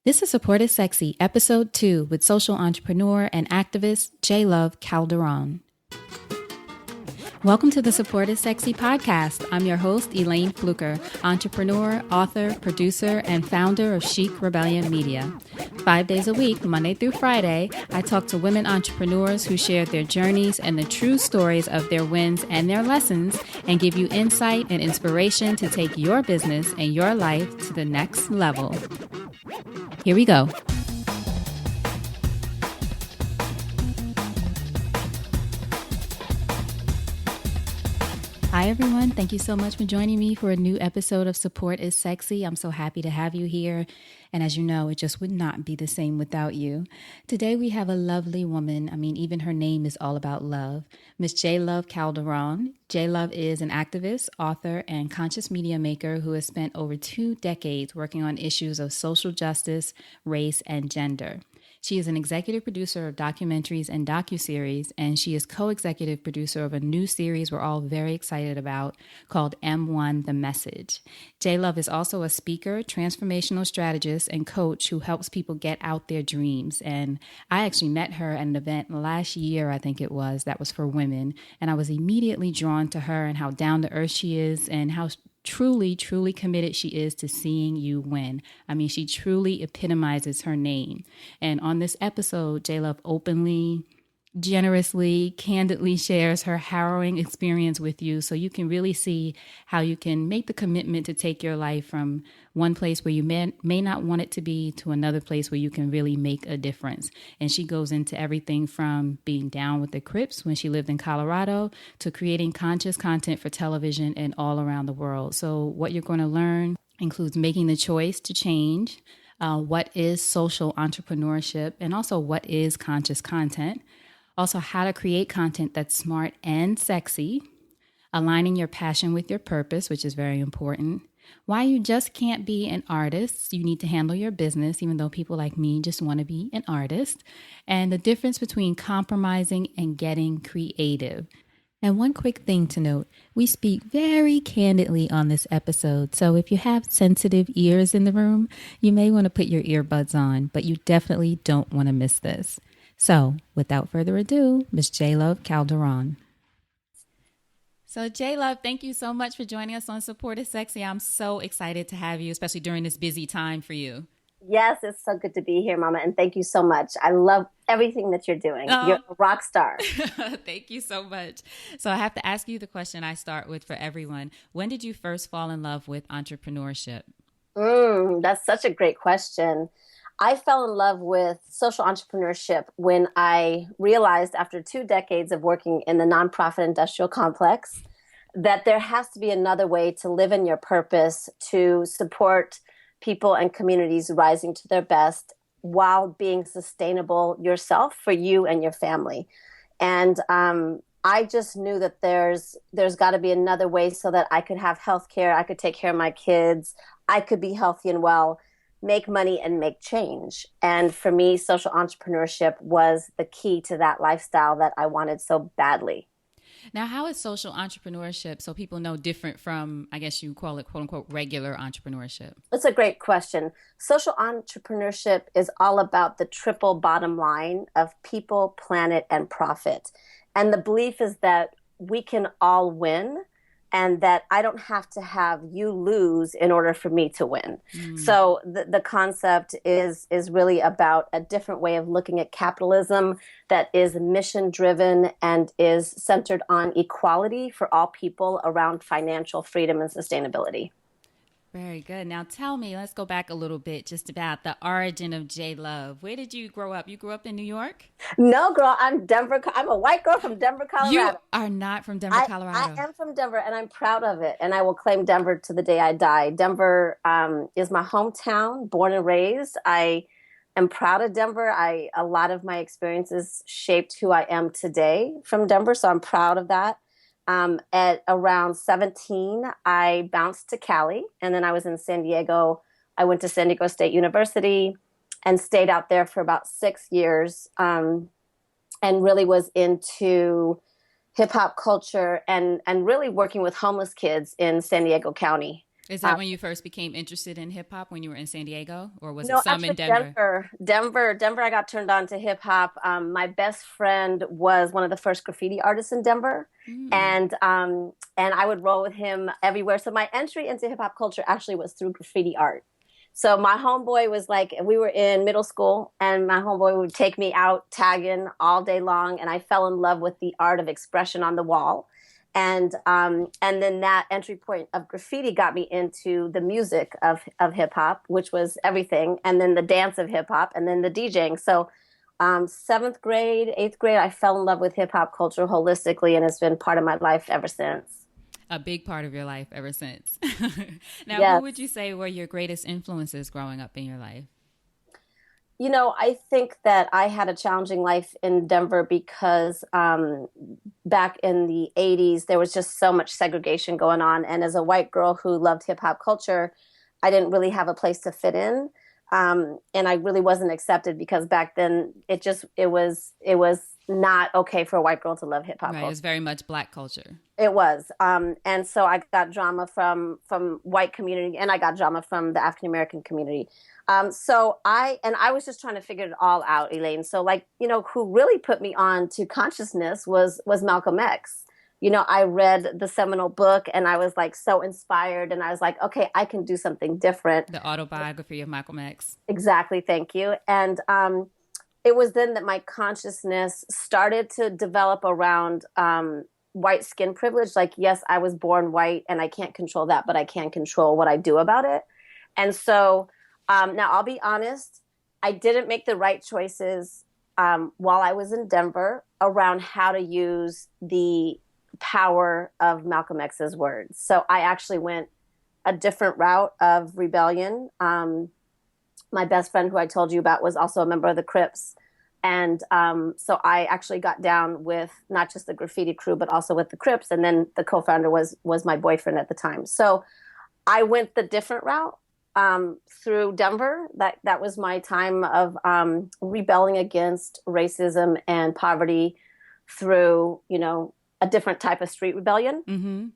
This is Support is Sexy, Episode 2 with social entrepreneur and activist JLove Calderon. Welcome to the Support is Sexy podcast. I'm your host, Elayne Fluker, entrepreneur, author, producer, and founder of Chic Rebellion Media. 5 days a week, Monday through Friday, I talk to women entrepreneurs who share their journeys and the true stories of their wins and their lessons and give you insight and inspiration to take your business and your life to the next level. Here we go. Hi, everyone. Thank you so much for joining me for a new episode of Support is Sexy. I'm so happy to have you here. And as you know, it just would not be the same without you. Today, we have a lovely woman. Even her name is all about love. Miss JLove Calderon. JLove is an activist, author, and conscious media maker who has spent over 2 decades working on issues of social justice, race, and gender. She is an executive producer of documentaries and docu-series, and she is co-executive producer of a new series we're all very excited about called M1 The Message. JLove is also a speaker, transformational strategist, and coach who helps people get out their dreams. And I actually met her at an event last year, I think it was, that was for women. And I was immediately drawn to her and how down to earth she is and how truly committed she is to seeing you win. She truly epitomizes her name. And on this episode, JLove openly, generously, candidly shares her harrowing experience with you so you can really see how you can make the commitment to take your life from one place where you may not want it to be to another place where you can really make a difference. And she goes into everything from being down with the Crips when she lived in Colorado to creating conscious content for television and all around the world. So what you're going to learn includes making the choice to change, what is social entrepreneurship, and also what is conscious content. Also, how to create content that's smart and sexy, aligning your passion with your purpose, which is very important. Why you just can't be an artist. You need to handle your business, even though people like me just want to be an artist. And the difference between compromising and getting creative. And one quick thing to note, we speak very candidly on this episode. So if you have sensitive ears in the room, you may want to put your earbuds on, but you definitely don't want to miss this. So, without further ado, Miss JLove Calderon. So, JLove, thank you so much for joining us on Support is Sexy. I'm so excited to have you, especially during this busy time for you. Yes, it's so good to be here, Mama, and thank you so much. I love everything that you're doing. You're a rock star. Thank you so much. So, I have to ask you the question I start with for everyone. When did you first fall in love with entrepreneurship? That's such a great question. I fell in love with social entrepreneurship when I realized after 2 decades of working in the nonprofit industrial complex that there has to be another way to live in your purpose, to support people and communities rising to their best while being sustainable yourself for you and your family. And I just knew that there's got to be another way so that I could have health care, I could take care of my kids, I could be healthy and well, make money and make change. And for me, social entrepreneurship was the key to that lifestyle that I wanted so badly. Now, how is social entrepreneurship, so people know, different from, I guess you call it, quote unquote, regular entrepreneurship? That's a great question. Social entrepreneurship is all about the triple bottom line of people, planet, and profit. And the belief is that we can all win, and that I don't have to have you lose in order for me to win. So the concept is really about a different way of looking at capitalism that is mission driven and is centered on equality for all people around financial freedom and sustainability. Very good. Now tell me, let's go back a little bit just about the origin of JLove. Where did you grow up? You grew up in New York? No, girl, I'm a white girl from Denver, Colorado. You are not from Denver, Colorado. I am from Denver, and I'm proud of it. And I will claim Denver to the day I die. Denver is my hometown, born and raised. I am proud of Denver. A lot of my experiences shaped who I am today from Denver, so I'm proud of that. At around 17, I bounced to Cali, and then I was in San Diego. I went to San Diego State University and stayed out there for about 6 years, and really was into hip hop culture and really working with homeless kids in San Diego County. Is that when you first became interested in hip hop when you were in San Diego, or was it No, some in actually, Denver? Denver. I got turned on to hip hop. My best friend was one of the first graffiti artists in Denver, Mm. and I would roll with him everywhere. So my entry into hip hop culture actually was through graffiti art. So my homeboy was like, we were in middle school, and my homeboy would take me out tagging all day long, and I fell in love with the art of expression on the wall. And then that entry point of graffiti got me into the music of hip hop, which was everything, and then the dance of hip hop, and then the DJing. So, seventh grade, eighth grade, I fell in love with hip hop culture holistically, and it's been part of my life ever since. A big part of your life ever since. Now, who would Yes. you say were your greatest influences growing up in your life? I think that I had a challenging life in Denver because back in the 80s, there was just so much segregation going on. And as a white girl who loved hip hop culture, I didn't really have a place to fit in. And I really wasn't accepted because back then it was not okay for a white girl to love hip hop Right, it culture. was very much Black culture. It was, and so I got drama from white community, and I got drama from the African American community. So I was just trying to figure it all out, Elayne. So like who really put me on to consciousness was Malcolm X. I read the seminal book, and I was like so inspired, and I was like, okay, I can do something different. The autobiography of Malcolm X. Exactly, thank you. And it was then that my consciousness started to develop around white skin privilege. Like, yes, I was born white and I can't control that, but I can control what I do about it. And so now I'll be honest, I didn't make the right choices while I was in Denver around how to use the power of Malcolm X's words. So I actually went a different route of rebellion. My best friend, who I told you about, was also a member of the Crips. And so I actually got down with not just the graffiti crew, but also with the Crips. And then the co-founder was my boyfriend at the time. So I went the different route through Denver. That was my time of rebelling against racism and poverty through, a different type of street rebellion. Mm-hmm.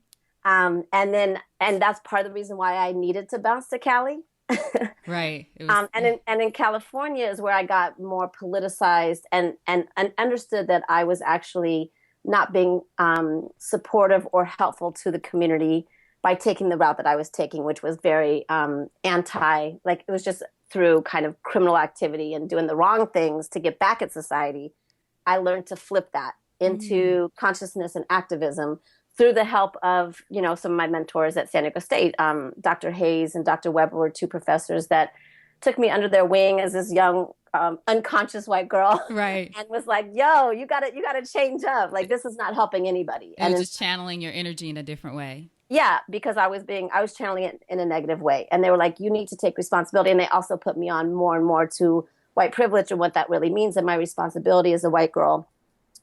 And that's part of the reason why I needed to bounce to Cali. Right. It was. And in California is where I got more politicized and understood that I was actually not being supportive or helpful to the community by taking the route that I was taking, which was very like it was just through kind of criminal activity and doing the wrong things to get back at society. I learned to flip that into consciousness and activism through the help of, some of my mentors at San Diego State. Dr. Hayes and Dr. Weber were two professors that took me under their wing as this young, unconscious white girl, Right. and was like, "Yo, you gotta change up. Like this is not helping anybody." It was And just channeling your energy in a different way. yeah, because I was channeling it in a negative way, and they were like, "You need to take responsibility." And they also put me on more and more to white privilege and what that really means, and my responsibility as a white girl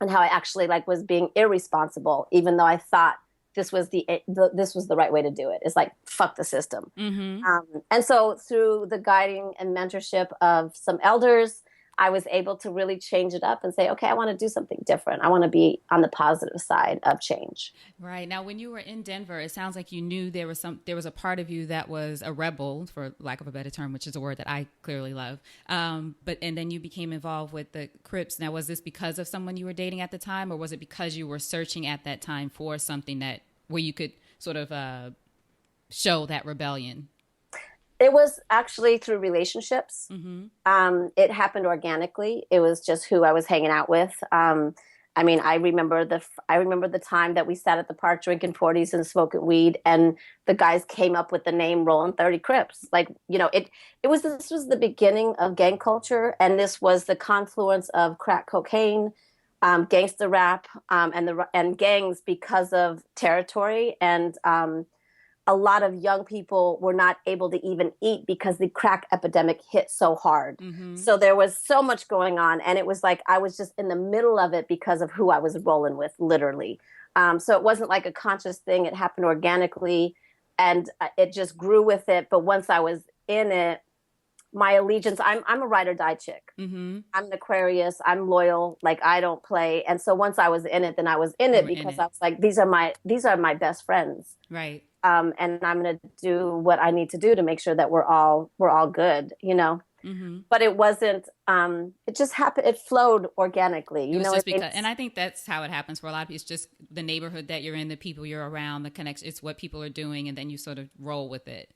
and how I actually like was being irresponsible, even though I thought this was the right way to do it. It's like fuck the system. Mm-hmm. And so through the guiding and mentorship of some elders, I was able to really change it up and say, okay, I want to do something different. I want to be on the positive side of change. Right. Now, when you were in Denver, it sounds like you knew there was a part of you that was a rebel, for lack of a better term, which is a word that I clearly love. And then you became involved with the Crips. Now, was this because of someone you were dating at the time, or was it because you were searching at that time for something where you could sort of show that rebellion? It was actually through relationships. Mm-hmm. It happened organically. It was just who I was hanging out with. I mean, I remember the time that we sat at the park drinking 40s and smoking weed, and the guys came up with the name Rollin' 30 Crips. Like, this was the beginning of gang culture, and this was the confluence of crack cocaine, gangster rap, and gangs because of territory and a lot of young people were not able to even eat because the crack epidemic hit so hard. Mm-hmm. So there was so much going on. And it was like I was just in the middle of it because of who I was rolling with, literally. So it wasn't like a conscious thing. It happened organically and it just grew with it. But once I was in it, my allegiance, I'm a ride or die chick. Mm-hmm. I'm an Aquarius. I'm loyal. Like I don't play. And so once I was in it, then I was in You it were in because it. I was like, these are my best friends. Right. And I'm going to do what I need to do to make sure that we're all good, Mm-hmm. But it wasn't. It just happened. It flowed organically. It You was know what just I mean? because, and I think that's how it happens for a lot of people. It's just the neighborhood that you're in, the people you're around, the connection. It's what people are doing, and then you sort of roll with it.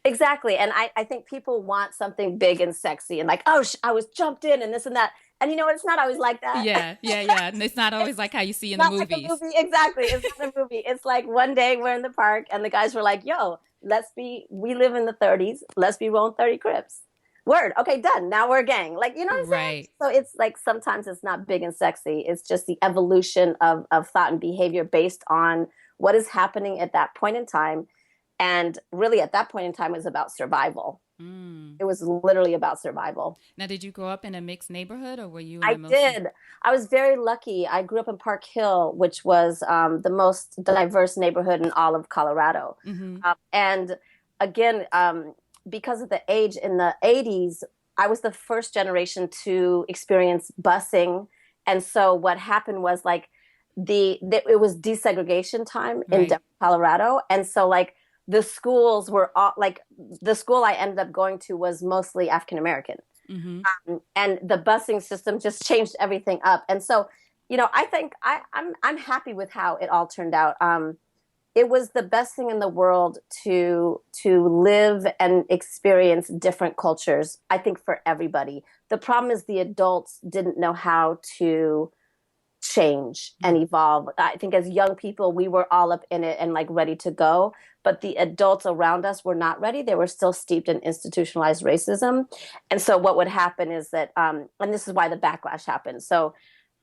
Exactly. And I think people want something big and sexy and like, oh, I was jumped in and this and that. And you know what? It's not always like that. Yeah, yeah, yeah. And it's not always like how you see in the Not like a movies. movie. Exactly. It's not a movie. It's like one day we're in the park and the guys were like, yo, we live in the 30s. Let's be rolling 30 Crips. Word. Okay, done. Now we're a gang. Like, you know what I'm saying? Right. So it's like sometimes it's not big and sexy. It's just the evolution of thought and behavior based on what is happening at that point in time. And really at that point in time, it was about survival. Mm. It was literally about survival. Now, did you grow up in a mixed neighborhood, or were you in a I mostly? did. I was very lucky. I grew up in Park Hill, which was the most diverse neighborhood in all of Colorado. Mm-hmm. And again, because of the age in the 80s, I was the first generation to experience busing. And so what happened was like it was desegregation time in Right. Denver, Colorado. And so like the schools were all like the school I ended up going to was mostly African American, Mm-hmm. and the busing system just changed everything up. And so, I think I'm happy with how it all turned out. It was the best thing in the world to live and experience different cultures. I think for everybody. The problem is the adults didn't know how to change and evolve. I think as young people, we were all up in it and like ready to go. But the adults around us were not ready. They were still steeped in institutionalized racism. And so what would happen is that, and this is why the backlash happened. So,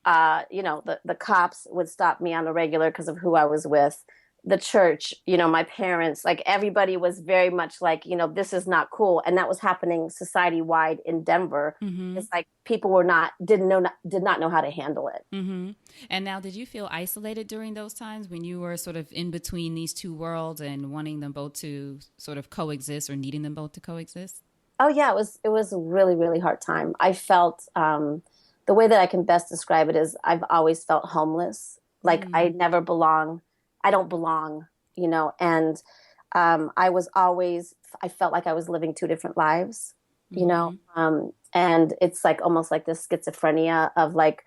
the cops would stop me on a regular because of who I was with. The church, my parents, like everybody was very much like, this is not cool. And that was happening society wide in Denver. Mm-hmm. It's like people were not, did not know how to handle it. Mm-hmm. And now, did you feel isolated during those times when you were sort of in between these two worlds and wanting them both to sort of coexist or needing them both to coexist? Oh yeah, it was a really, really hard time. I felt the way that I can best describe it is I've always felt homeless. Like I Mm. never belong. I don't belong, and I felt like I was living two different lives, Mm-hmm. and it's like almost like this schizophrenia of like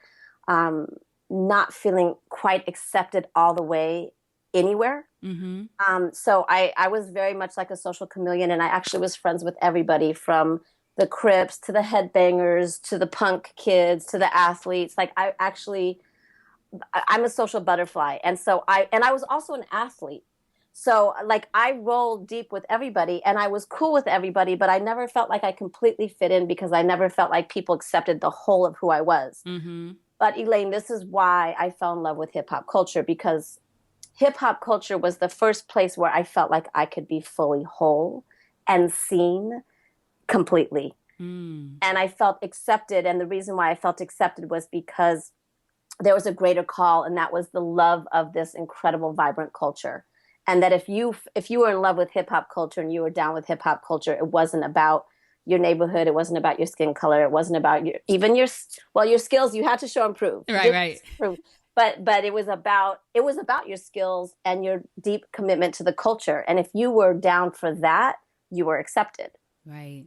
um, not feeling quite accepted all the way anywhere. Mm-hmm. So I was very much like a social chameleon, and I actually was friends with everybody from the Crips to the headbangers to the punk kids to the athletes. Like I'm a social butterfly, and so I was also an athlete. So like I rolled deep with everybody, and I was cool with everybody, but I never felt like I completely fit in because I never felt like people accepted the whole of who I was. Mm-hmm. But Elayne, this is why I fell in love with hip hop culture because hip hop culture was the first place where I felt like I could be fully whole and seen completely. Mm. And I felt accepted. And the reason why I felt accepted was because there was a greater call, and that was the love of this incredible, vibrant culture. And that if you were in love with hip hop culture and you were down with hip hop culture, it wasn't about your neighborhood, it wasn't about your skin color, it wasn't about your skills. You had to show and prove. Right, right. Prove. But it was about your skills and your deep commitment to the culture. And if you were down for that, you were accepted. Right.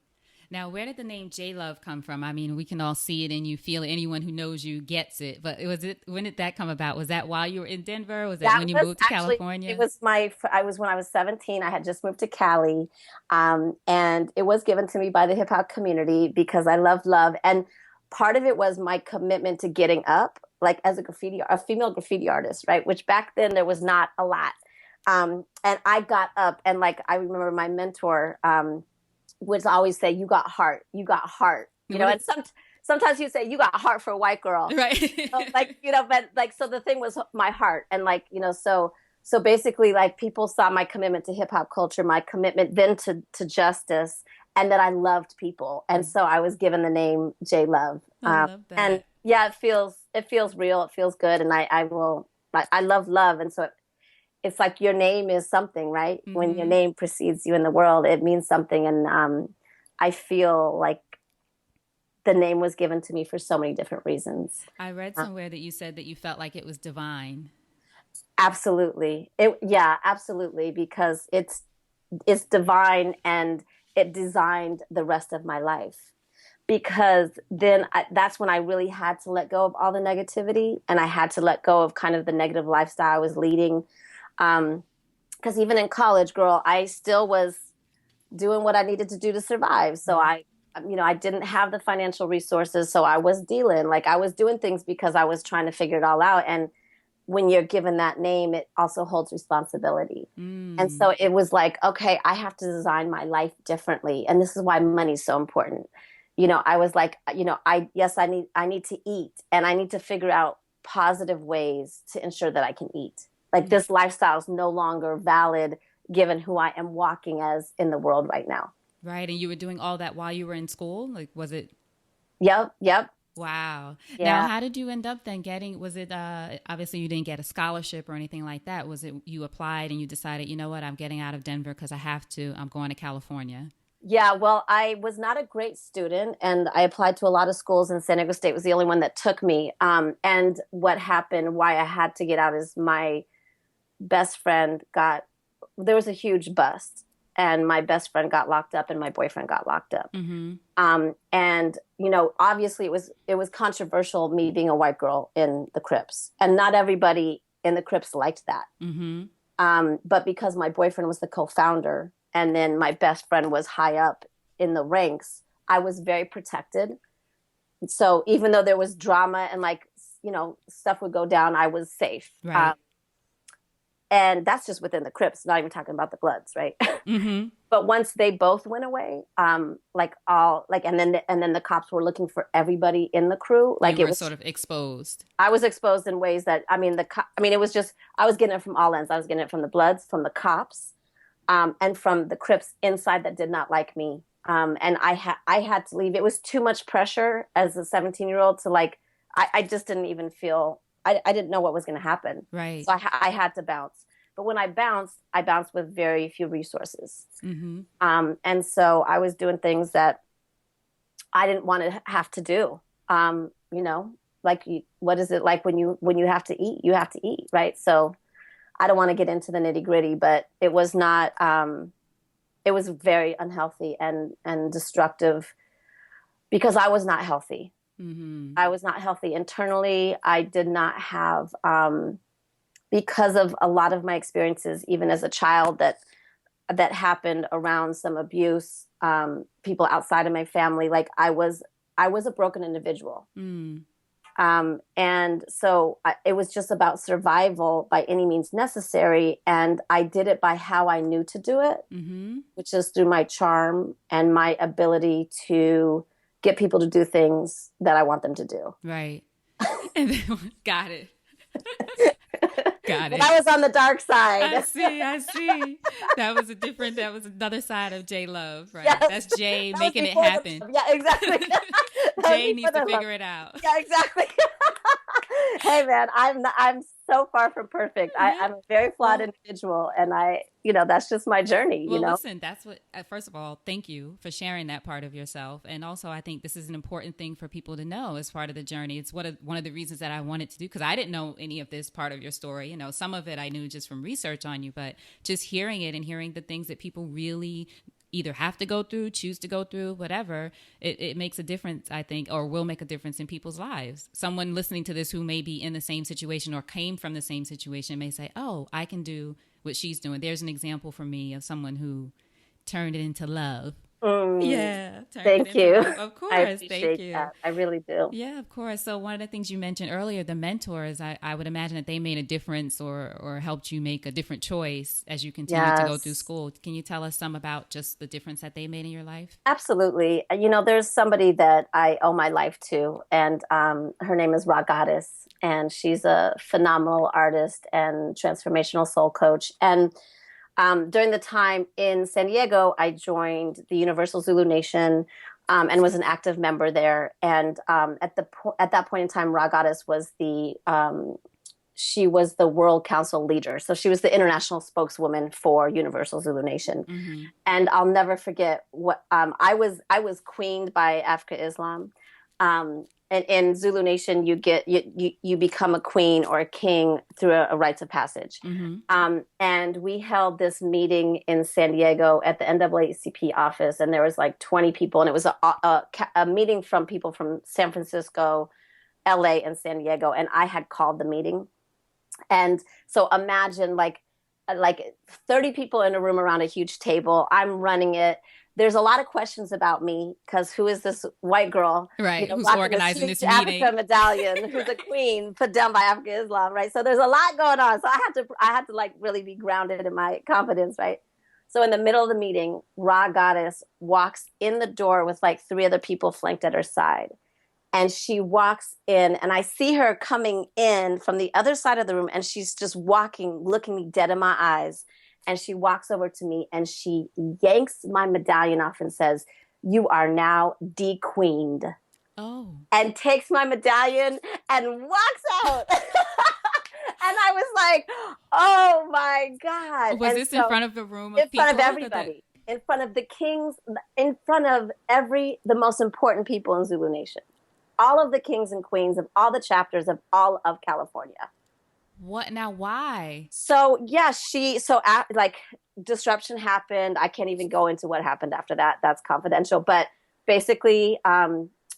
Now, where did the name J Love come from? I mean, we can all see it and you feel it. Anyone who knows you gets it. But when did that come about? Was that while you were in Denver? Was that That when you was moved to actually it California? was my I was when I was 17. I had just moved to Cali, and it was given to me by the hip hop community because I love, and part of it was my commitment to getting up, like as a female graffiti artist, right? Which back then there was not a lot, and I got up, and like I remember my mentor would always say, "You got heart, you got heart," What and sometimes you say, "You got heart for a white girl." So, right. like but like so the thing was my heart, and like so basically like people saw my commitment to hip hop culture, my commitment then to justice, and that I loved people, and so I was given the name J Love. I love And that. yeah, it feels real, it feels good, and I love love, and so it's like your name is something, right? When your Mm-hmm. name precedes you in the world, it means something, and I feel like the name was given to me for so many different reasons. I read Uh, somewhere that you said that you felt like it was divine. Absolutely. Yeah, absolutely. Because it's divine and it designed the rest of my life. Because then that's when I really had to let go of all the negativity and I had to let go of kind of the negative lifestyle I was leading. Because even in college, girl, I still was doing what I needed to do to survive. So Right. I didn't have the financial resources. So I was dealing, like I was doing things because I was trying to figure it all out. And when you're given that name, it also holds responsibility. And Mm. so it was like, okay, I have to design my life differently. And this is why money's so important. I was like, I need to eat and I need to figure out positive ways to ensure that I can eat. Like this lifestyle is no longer valid given who I am walking as in the world right now. Right. And you were doing all that while you were in school? Like, was it? Yep, yep. Wow. Now, Yeah. how did you end up then getting, was it, obviously you didn't get a scholarship or anything like that. Was it you applied and you decided, you know what, I'm getting out of Denver because I have to, I'm going to California? Yeah, well, I was not a great student and I applied to a lot of schools and San Diego State was the only one that took me. And what happened, why I had to get out is my best friend there was a huge bust and my best friend got locked up and my boyfriend got locked up. Mm-hmm. And obviously it was controversial me being a white girl in the Crips and not everybody in the Crips liked that. Mm-hmm. But because my boyfriend was the co-founder and then my best friend was high up in the ranks, I was very protected. So even though there was drama and like, stuff would go down, I was safe. Right. And that's just within the Crips, not even talking about the Bloods, right? Mm-hmm. But once they both went away, and then the cops were looking for everybody in the crew. You Like it were was, sort of exposed. I was exposed in ways that it was just I was getting it from all ends. I was getting it from the Bloods, from the cops, and from the Crips inside that did not like me. And I had to leave. It was too much pressure as a 17-year-old to like. I just didn't even feel. I didn't know what was going to happen. Right. So I had to bounce. But when I bounced with very few resources. Mm-hmm. And so I was doing things that I didn't want to have to do. Like what is it like when you have to eat? You have to eat, right? So I don't want to get into the nitty gritty, but it was not. It was very unhealthy and destructive because I was not healthy. Mm-hmm. I was not healthy internally. I did not have, because of a lot of my experiences, even as a child, that happened around some abuse, people outside of my family. Like I was a broken individual. Mm. And so it was just about survival by any means necessary. And I did it by how I knew to do it, Mm-hmm. which is through my charm and my ability to get people to do things that I want them to do. Right. And then, got it. Got But it. I was on the dark I side. see. I see. That was another side of J Love, right? Yes. That's Jay That was making it before the happen. love. Yeah, exactly. That was Jay before needs to the love. figure it out. Yeah, exactly. Hey man, I'm so far from perfect. Yeah. I'm a very flawed Well, individual and that's just my journey. listen, that's what, first of all, thank you for sharing that part of yourself. And also, I think this is an important thing for people to know as part of the journey. It's one of the reasons that I wanted to do, because I didn't know any of this part of your story. Some of it I knew just from research on you, but just hearing it and hearing the things that people really either have to go through, choose to go through, whatever, it makes a difference, I think, or will make a difference in people's lives. Someone listening to this who may be in the same situation or came from the same situation may say, oh, I can do what she's doing. There's an example for me of someone who turned it into love. Mm, Yeah, turned it thank into you. love. Of I course. Thank appreciate you. that. I really do. Yeah, of course. So one of the things you mentioned earlier, the mentors, I would imagine that they made a difference or helped you make a different choice as you continue to go through Yes. school. Can you tell us some about just the difference that they made in your life? Absolutely. There's somebody that I owe my life to, and her name is Raw Goddess, and she's a phenomenal artist and transformational soul coach. And during the time in San Diego, I joined the Universal Zulu Nation and was an active member there. And at that point in time, Raw Goddess was she was the World Council leader. So she was the international spokeswoman for Universal Zulu Nation. Mm-hmm. And I'll never forget what I was queened by Africa Islam. And in Zulu Nation, you become a queen or a king through a rites of passage. Mm-hmm. And we held this meeting in San Diego at the NAACP office, and there was like 20 people, and it was a meeting from people from San Francisco, LA, and San Diego, and I had called the meeting. And so imagine like 30 people in a room around a huge table. I'm running it. There's a lot of questions about me because who is this white girl, Right, who's rocking organizing this meeting? Africa medallion, who's a queen put down by Africa Islam, right? So there's a lot going on. So I had to like really be grounded in my confidence, right? So in the middle of the meeting, Ra Goddess walks in the door with like 3 other people flanked at her side. And she walks in, and I see her coming in from the other side of the room, and she's just walking, looking me dead in my eyes. And she walks over to me, and she yanks my medallion off and says, "You are now de-queened." Oh. And takes my medallion and walks out. And I was like, oh, my God. Was this in front of the room of people? In front of everybody. In front of the kings, in front of the most important people in Zulu Nation. All of the kings and queens of all the chapters of all of California. What now? Why? So yeah, like disruption happened. I can't even go into what happened after that. That's confidential. But basically,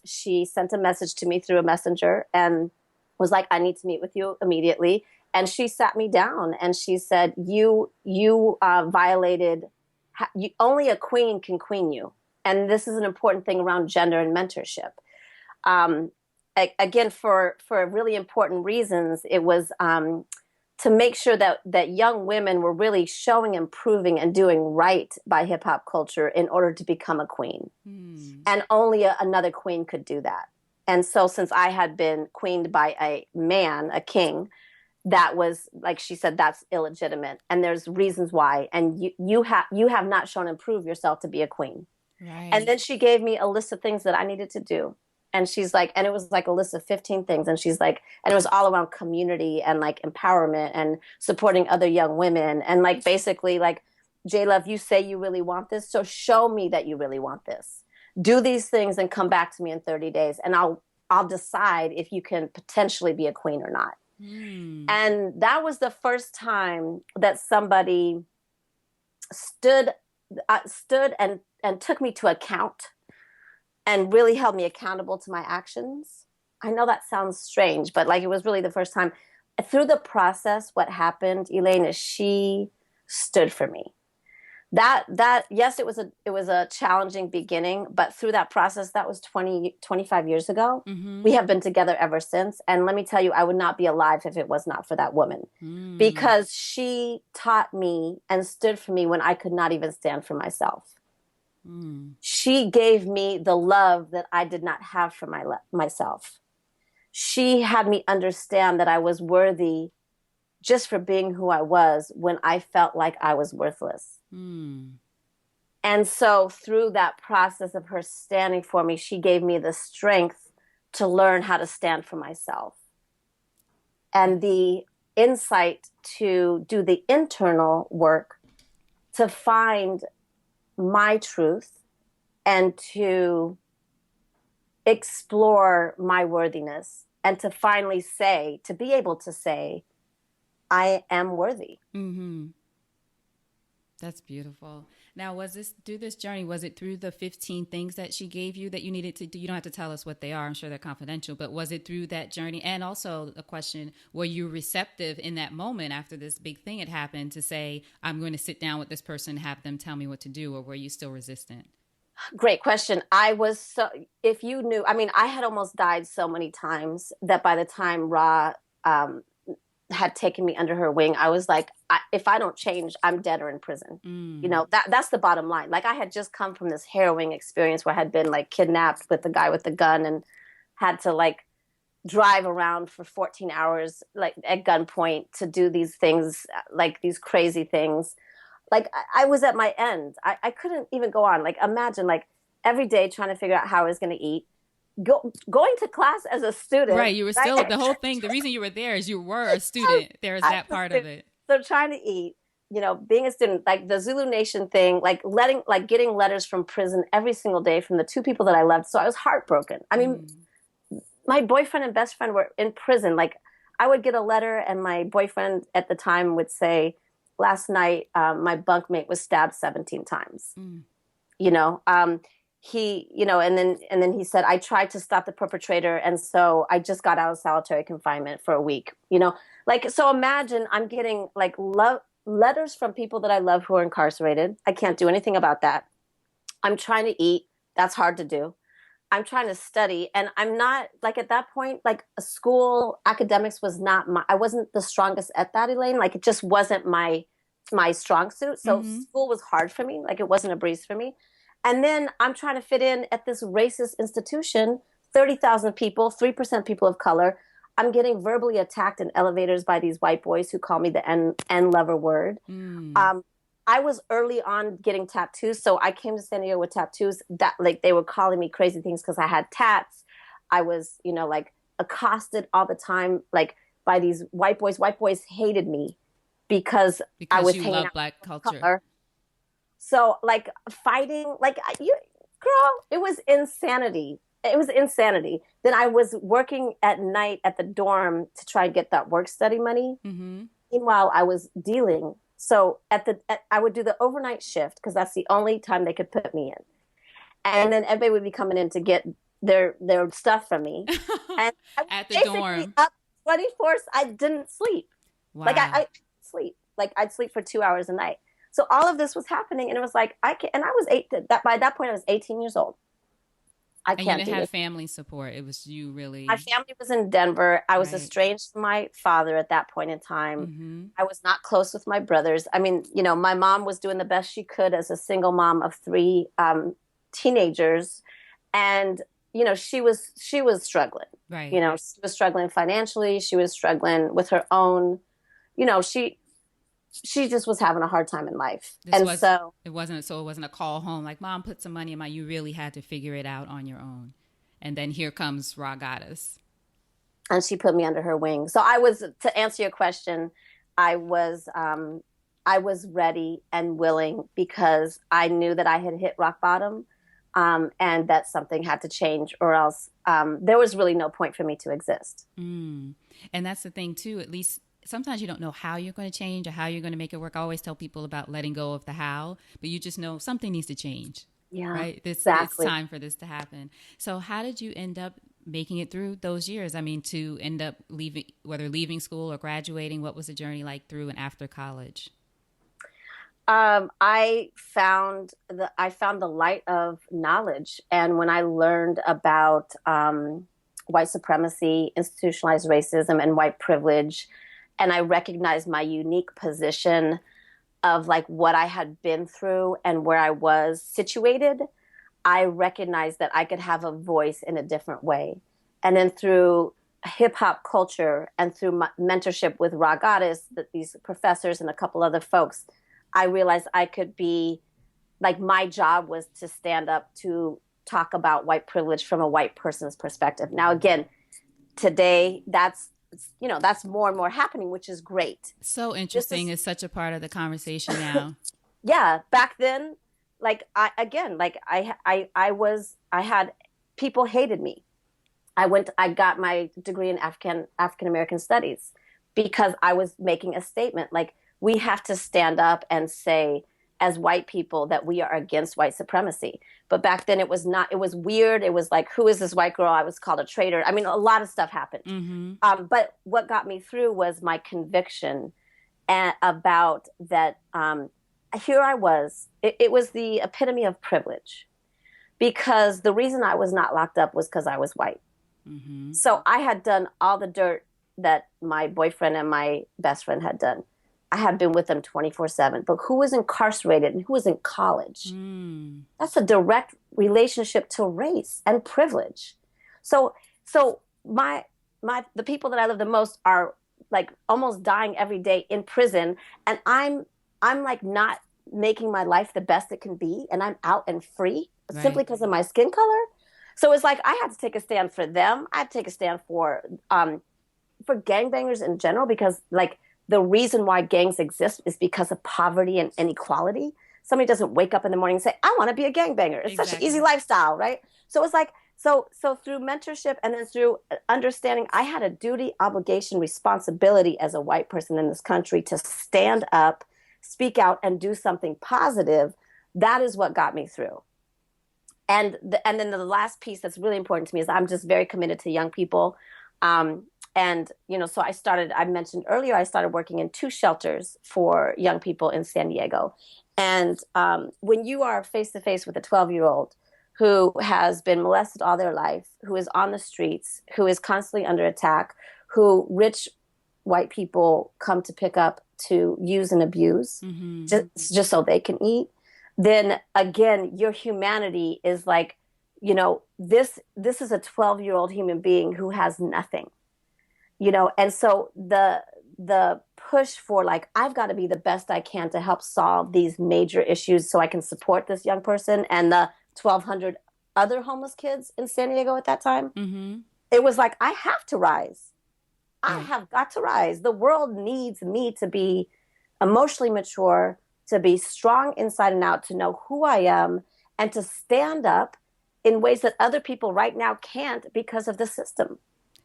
she sent a message to me through a messenger and was like, "I need to meet with you immediately." And she sat me down and she said, "You violated. Only a queen can queen you." And this is an important thing around gender and mentorship. Again, for really important reasons, it was to make sure that young women were really showing, improving, and doing right by hip hop culture in order to become a queen. And only another queen could do that. And so since I had been queened by a man, a king, that was, like she said, that's illegitimate. And there's reasons why. And you have not shown improve yourself to be a queen. Right. And then she gave me a list of things that I needed to do. And she's like, and it was like a list of 15 things. And she's like, and it was all around community and like empowerment and supporting other young women. And like, basically like, JLove, you say you really want this. So show me that you really want this. Do these things and come back to me in 30 days. And I'll decide if you can potentially be a queen or not. And that was the first time that somebody stood and took me to account and really held me accountable to my actions. I know that sounds strange, but like it was really the first time. Through the process, what happened, Elayne, is she stood for me. Yes, it was a challenging beginning, but through that process, that was 25 years ago. We have been together ever since. And let me tell you, I would not be alive if it was not for that woman, because she taught me and stood for me when I could not even stand for myself. She gave me the love that I did not have for myself. She had me understand that I was worthy just for being who I was when I felt like I was worthless. And so through that process of her standing for me, she gave me the strength to learn how to stand for myself and the insight to do the internal work to find my truth and to explore my worthiness and to finally be able to say, I am worthy. That's beautiful. Now, through this journey, was it through the 15 things that she gave you that you needed to do? You don't have to tell us what they are. I'm sure they're confidential, but was it through that journey? And also a question, were you receptive in that moment after this big thing had happened to say, I'm going to sit down with this person, have them tell me what to do, or were you still resistant? Great question. I was if you knew, I mean, I had almost died so many times that by the time Ra had taken me under her wing, I was like, if I don't change, I'm dead or in prison. You know, that's the bottom line. Like I had just come from this harrowing experience where I had been like kidnapped with the guy with the gun and had to like drive around for 14 hours, like at gunpoint to do these things, like these crazy things. Like I was at my end. I couldn't even go on. Like imagine like every day trying to figure out how I was going to eat. Going to class as a student. Right. You were still, the whole thing, the reason you were there is you were a student. There's that part of it. So trying to eat, you know, being a student, like the Zulu Nation thing, getting letters from prison every single day from the 2 people that I loved. So I was heartbroken. I mean, my boyfriend and best friend were in prison. Like I would get a letter, and my boyfriend at the time would say, "Last night, my bunkmate was stabbed 17 times." Mm. You know, and then he said, "I tried to stop the perpetrator, and so I just got out of solitary confinement for a week." Like so. Imagine I'm getting like letters from people that I love who are incarcerated. I can't do anything about that. I'm trying to eat. That's hard to do. I'm trying to study, and I'm not like at that point, like school academics was not I wasn't the strongest at that, Elayne. Like it just wasn't my strong suit. So Mm-hmm. school was hard for me. Like it wasn't a breeze for me. And then I'm trying to fit in at this racist institution, 30,000 people, 3% people of color. I'm getting verbally attacked in elevators by these white boys who call me the N lover word. Mm. Um, I was early on getting tattoos, so I came to San Diego with tattoos that like they were calling me crazy things because I had tats. I was, like accosted all the time, like by these white boys. White boys hated me because I Because was you hanging love out Black with culture. color. So like fighting, like you, girl, it was insanity. It was insanity. Then I was working at night at the dorm to try and get that work study money. Mm-hmm. Meanwhile, I was dealing. So I would do the overnight shift because that's the only time they could put me in. And then everybody would be coming in to get their stuff from me. And I was At the basically dorm. up 24. I didn't sleep. Like Wow. I sleep. Like I'd sleep for 2 hours a night. So all of this was happening, and it was like I can, and I was by that point I was 18 years old. I And you can't didn't do have this. family support. It was you My really, family was in Denver. I was right. estranged from my father at that point in time. Mm-hmm. I was not close with my brothers. I mean, my mom was doing the best she could as a single mom of three teenagers, and she was struggling. Right. She was struggling financially. She was struggling with her own. She just was having a hard time in life, This and was so it wasn't a call home like mom put some money in my you really had to figure it out on your own. And then here comes Raw Goddess. and she put me under her wing. So to answer your question, I was ready and willing because I knew that I had hit rock bottom, and that something had to change, or else there was really no point for me to exist. Mm. And that's the thing too, at least sometimes you don't know how you're going to change or how you're going to make it work. I always tell people about letting go of the how, but you just know something needs to change, Yeah, right? It's exactly. time for this to happen. So how did you end up making it through those years? I mean, to end up leaving, whether leaving school or graduating, what was the journey like through and after college? I found the light of knowledge, and when I learned about white supremacy, institutionalized racism, and white privilege, and I recognized my unique position of like what I had been through and where I was situated, I recognized that I could have a voice in a different way. And then through hip hop culture and through my mentorship with Raw Goddess, these professors and a couple other folks, I realized I could be like my job was to stand up to talk about white privilege from a white person's perspective. Now, again, today that's more and more happening, which is great. So This interesting. is It's such a part of the conversation now. yeah, back then, like I had people hated me. I got my degree in African American studies because I was making a statement like we have to stand up and say as white people that we are against white supremacy. But back then it was not, it was weird. It was like, who is this white girl? I was called a traitor. I mean, a lot of stuff happened. Mm-hmm. But what got me through was my conviction about that. Here I was. It was the epitome of privilege because the reason I was not locked up was because I was white. Mm-hmm. So I had done all the dirt that my boyfriend and my best friend had done. I had been with them 24/7. But who was incarcerated and who was in college? Mm. That's a direct relationship to race and privilege. So the people that I love the most are like almost dying every day in prison, and I'm like not making my life the best it can be, and I'm out and free simply Right. because of my skin color. So it's like I had to take a stand for them. I had to take a stand for gangbangers in general because like the reason why gangs exist is because of poverty and inequality. Somebody doesn't wake up in the morning and say, I want to be a gangbanger. It's such an easy Exactly. lifestyle, right? So it's like, So through mentorship and then through understanding, I had a duty, obligation, responsibility as a white person in this country to stand up, speak out, and do something positive. That is what got me through. And then the last piece that's really important to me is I'm just very committed to young people. And, so I mentioned earlier, I started working in 2 shelters for young people in San Diego. And when you are face to face with a 12-year-old who has been molested all their life, who is on the streets, who is constantly under attack, who rich white people come to pick up to use and abuse just so they can eat, then again, your humanity is like, this is a 12-year-old human being who has nothing. And so the push for like, I've got to be the best I can to help solve these major issues so I can support this young person and the 1,200 other homeless kids in San Diego at that time. It was like, I have to rise. I have got to rise. The world needs me to be emotionally mature, to be strong inside and out, to know who I am, and to stand up in ways that other people right now can't because of the system.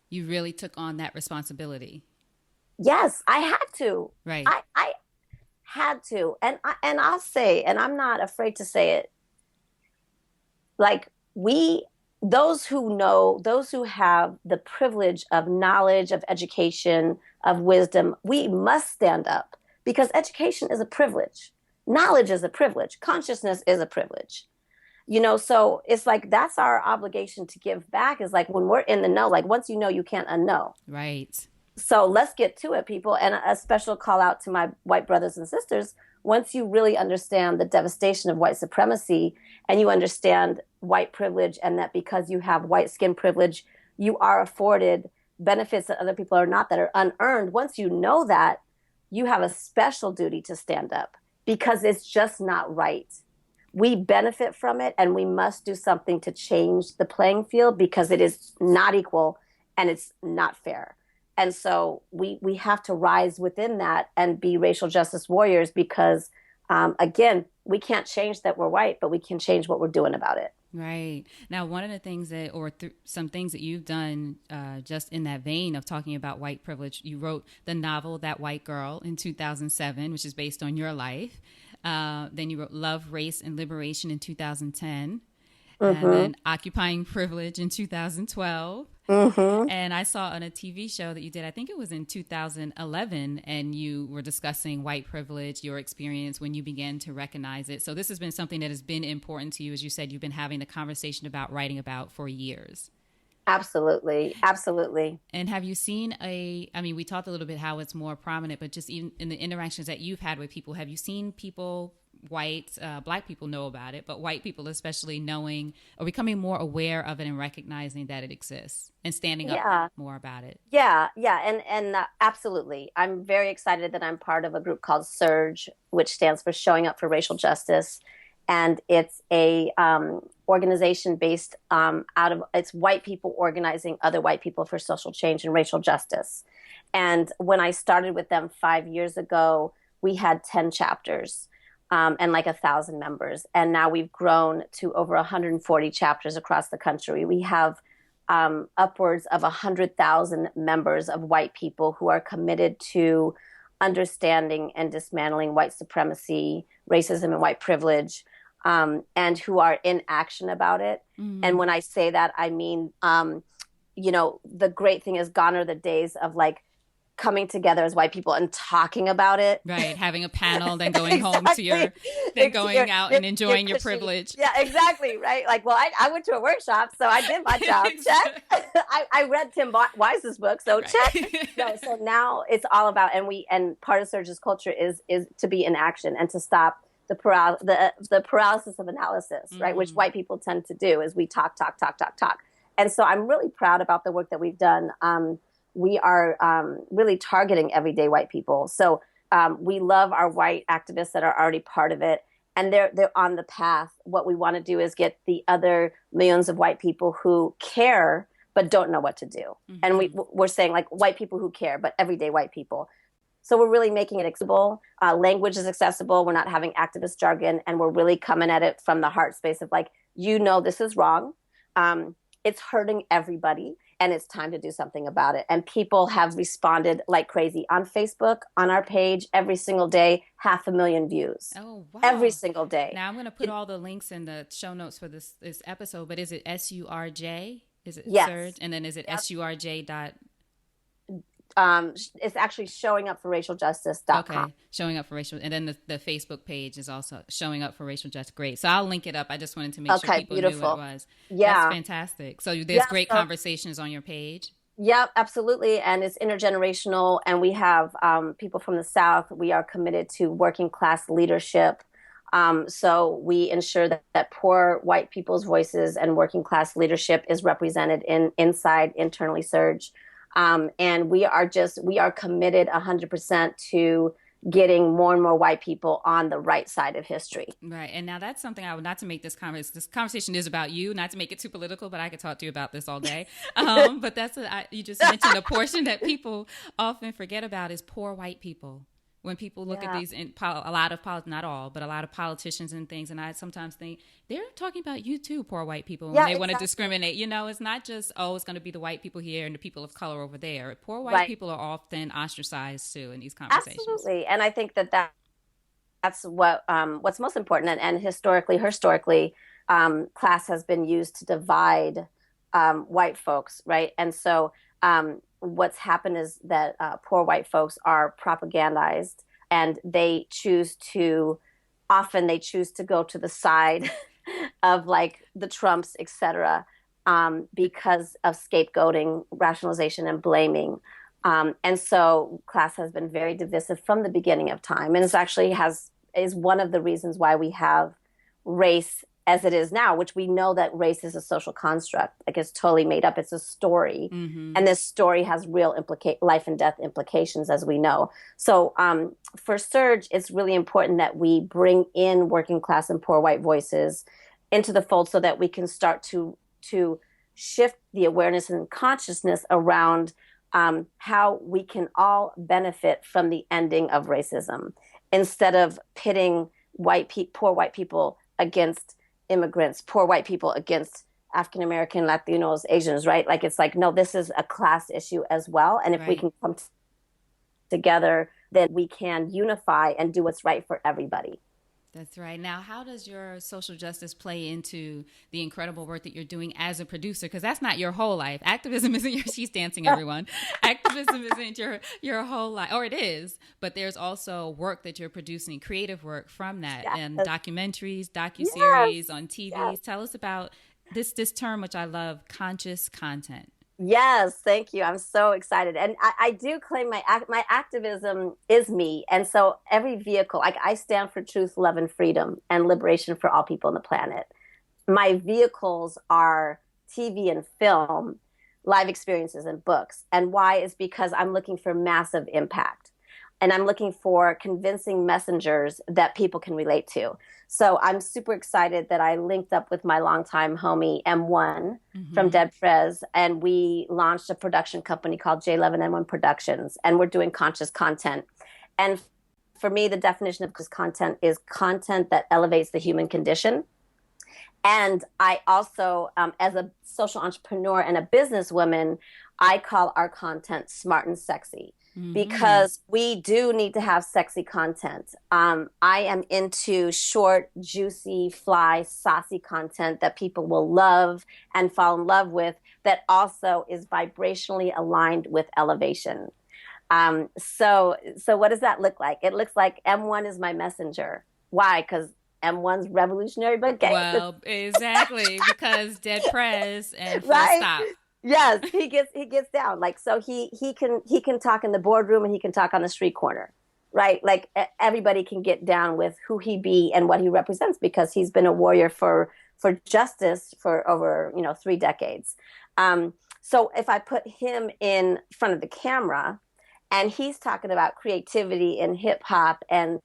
You really took on that responsibility. Yes, I had to. Right. I had to. And I'll say, and I'm not afraid to say it, like those who know, those who have the privilege of knowledge, of education, of wisdom, we must stand up because education is a privilege. Knowledge is a privilege. Consciousness is a privilege. So it's like, that's our obligation to give back, is like when we're in the know, like once you know, you can't unknow. Right. So let's get to it, people. And a special call out to my white brothers and sisters. Once you really understand the devastation of white supremacy and you understand white privilege, and that because you have white skin privilege, you are afforded benefits that other people are not, that are unearned. Once you know that, you have a special duty to stand up because it's just not right. We benefit from it, and we must do something to change the playing field because it is not equal and it's not fair. And so we have to rise within that and be racial justice warriors because, again, we can't change that we're white, but we can change what we're doing about it. Right. Now, one of the things some things that you've done just in that vein of talking about white privilege, you wrote the novel That White Girl in 2007, which is based on your life. Then you wrote Love, Race, and Liberation in 2010. And then Occupying Privilege in 2012. And I saw on a TV show that you did, I think it was in 2011, and you were discussing white privilege, your experience when you began to recognize it. So this has been something that has been important to you. As you said, you've been having the conversation about, writing about for years. Absolutely. Absolutely. And have you seen we talked a little bit how it's more prominent, but just even in the interactions that you've had with people, have you seen people, Black people know about it, but white people especially knowing or becoming more aware of it and recognizing that it exists and standing up more about it? Yeah. And absolutely. I'm very excited that I'm part of a group called SURGE, which stands for Showing Up for Racial Justice. And it's a organization based it's white people organizing other white people for social change and racial justice. And when I started with them 5 years ago, we had 10 chapters. And like 1,000 members. And now we've grown to over 140 chapters across the country. We have upwards of 100,000 members of white people who are committed to understanding and dismantling white supremacy, racism, and white privilege, and who are in action about it. And when I say that, I mean, the great thing is gone are the days of like coming together as white people and talking about it. Right. Having a panel, then going home to going out and enjoying your privilege. Yeah, exactly. Right. Like, well, I went to a workshop, so I did my job. Check. I read Tim Wise's book, so check. No, so now it's all about, and part of Surge's culture is to be in action and to stop the paralysis of analysis, right? Which white people tend to do is we talk. And so I'm really proud about the work that we've done. We are really targeting everyday white people. So we love our white activists that are already part of it, and they're on the path. What we want to do is get the other millions of white people who care but don't know what to do. And we're saying like white people who care, but everyday white people. So we're really making it accessible. Language is accessible. We're not having activist jargon, and we're really coming at it from the heart space of like, this is wrong. it's hurting everybody, and it's time to do something about it. And people have responded like crazy on Facebook, on our page, every single day, 500,000 views Oh, every wow. single day. Now I'm going to put all the links in the show notes for this episode, but is it SURJ? Is it Surge? Yes. And then is it Yep. SURJ dot It's actually showing up for racialjustice.com. okay, showing up for racial, and then the Facebook page is also showing up for racial justice. Great. So I'll link it up. I just wanted to make sure Okay, people knew what it beautiful. was. That's Yeah. fantastic. So there's Yeah. great So, conversations on your page. yeah, absolutely. And it's intergenerational. And we have people from the South. We are committed to working class leadership. So we ensure that poor white people's voices and working class leadership is represented inside internally Surge. And we are committed 100% to getting more and more white people on the right side of history. Right. And now that's something I would not to make this conversation is about you, not to make it too political, but I could talk to you about this all day. But you just mentioned a portion that people often forget about is poor white people. When people look at Yeah. these, a lot of not all, but a lot of politicians and things, and I sometimes think they're talking about you too, poor white people. When Yeah, they want to exactly. discriminate, it's not just it's going to be the white people here and the people of color over there. Poor white Right. people are often ostracized too in these conversations. Absolutely. And I think that's what's most important. And historically, class has been used to divide white folks, right? And so what's happened is that poor white folks are propagandized, and they choose to go to the side of like the Trumps, et cetera, because of scapegoating, rationalization, and blaming. And so class has been very divisive from the beginning of time. And it's actually is one of the reasons why we have race as it is now, which we know that race is a social construct. Like, it's totally made up. It's a story. Mm-hmm. And this story has real life and death implications, as we know. So for Surge, it's really important that we bring in working class and poor white voices into the fold so that we can start to shift the awareness and consciousness around how we can all benefit from the ending of racism, instead of pitting poor white people against immigrants, poor white people against African American, Latinos, Asians, right? Like, it's like, no, this is a class issue as well. And if we Right. can come together, then we can unify and do what's right for everybody. That's right. Now, how does your social justice play into the incredible work that you're doing as a producer? Because that's not your whole life. Activism isn't your, she's dancing, everyone. Activism isn't your whole life, or it is, but there's also work that you're producing, creative work from that, Yes. and documentaries, docu-series Yes. on TVs. Yes. Tell us about this term, which I love, conscious content. Yes, thank you. I'm so excited. And I do claim my activism is me. And so every vehicle, like, I stand for truth, love, and freedom, and liberation for all people on the planet. My vehicles are TV and film, live experiences, and books. And why is because I'm looking for massive impact. And I'm looking for convincing messengers that people can relate to. So I'm super excited that I linked up with my longtime homie M1 from Mm-hmm. Dead Prez, and we launched a production company called JLove and M1 Productions, and we're doing conscious content. And for me, the definition of conscious content is content that elevates the human condition. And I also, as a social entrepreneur and a businesswoman, I call our content smart and sexy, Mm-hmm. because we do need to have sexy content. I am into short, juicy, fly, saucy content that people will love and fall in love with, that also is vibrationally aligned with elevation. So what does that look like? It looks like M1 is my messenger. Why? Because M1's revolutionary but gangster, Well, exactly, because Dead Prez and Full right? Stop. Yes, he gets down. Like, so he can talk in the boardroom, and he can talk on the street corner, right? Like, everybody can get down with who he be and what he represents, because he's been a warrior for justice for over 3 decades. So if I put him in front of the camera, and he's talking about creativity and hip hop and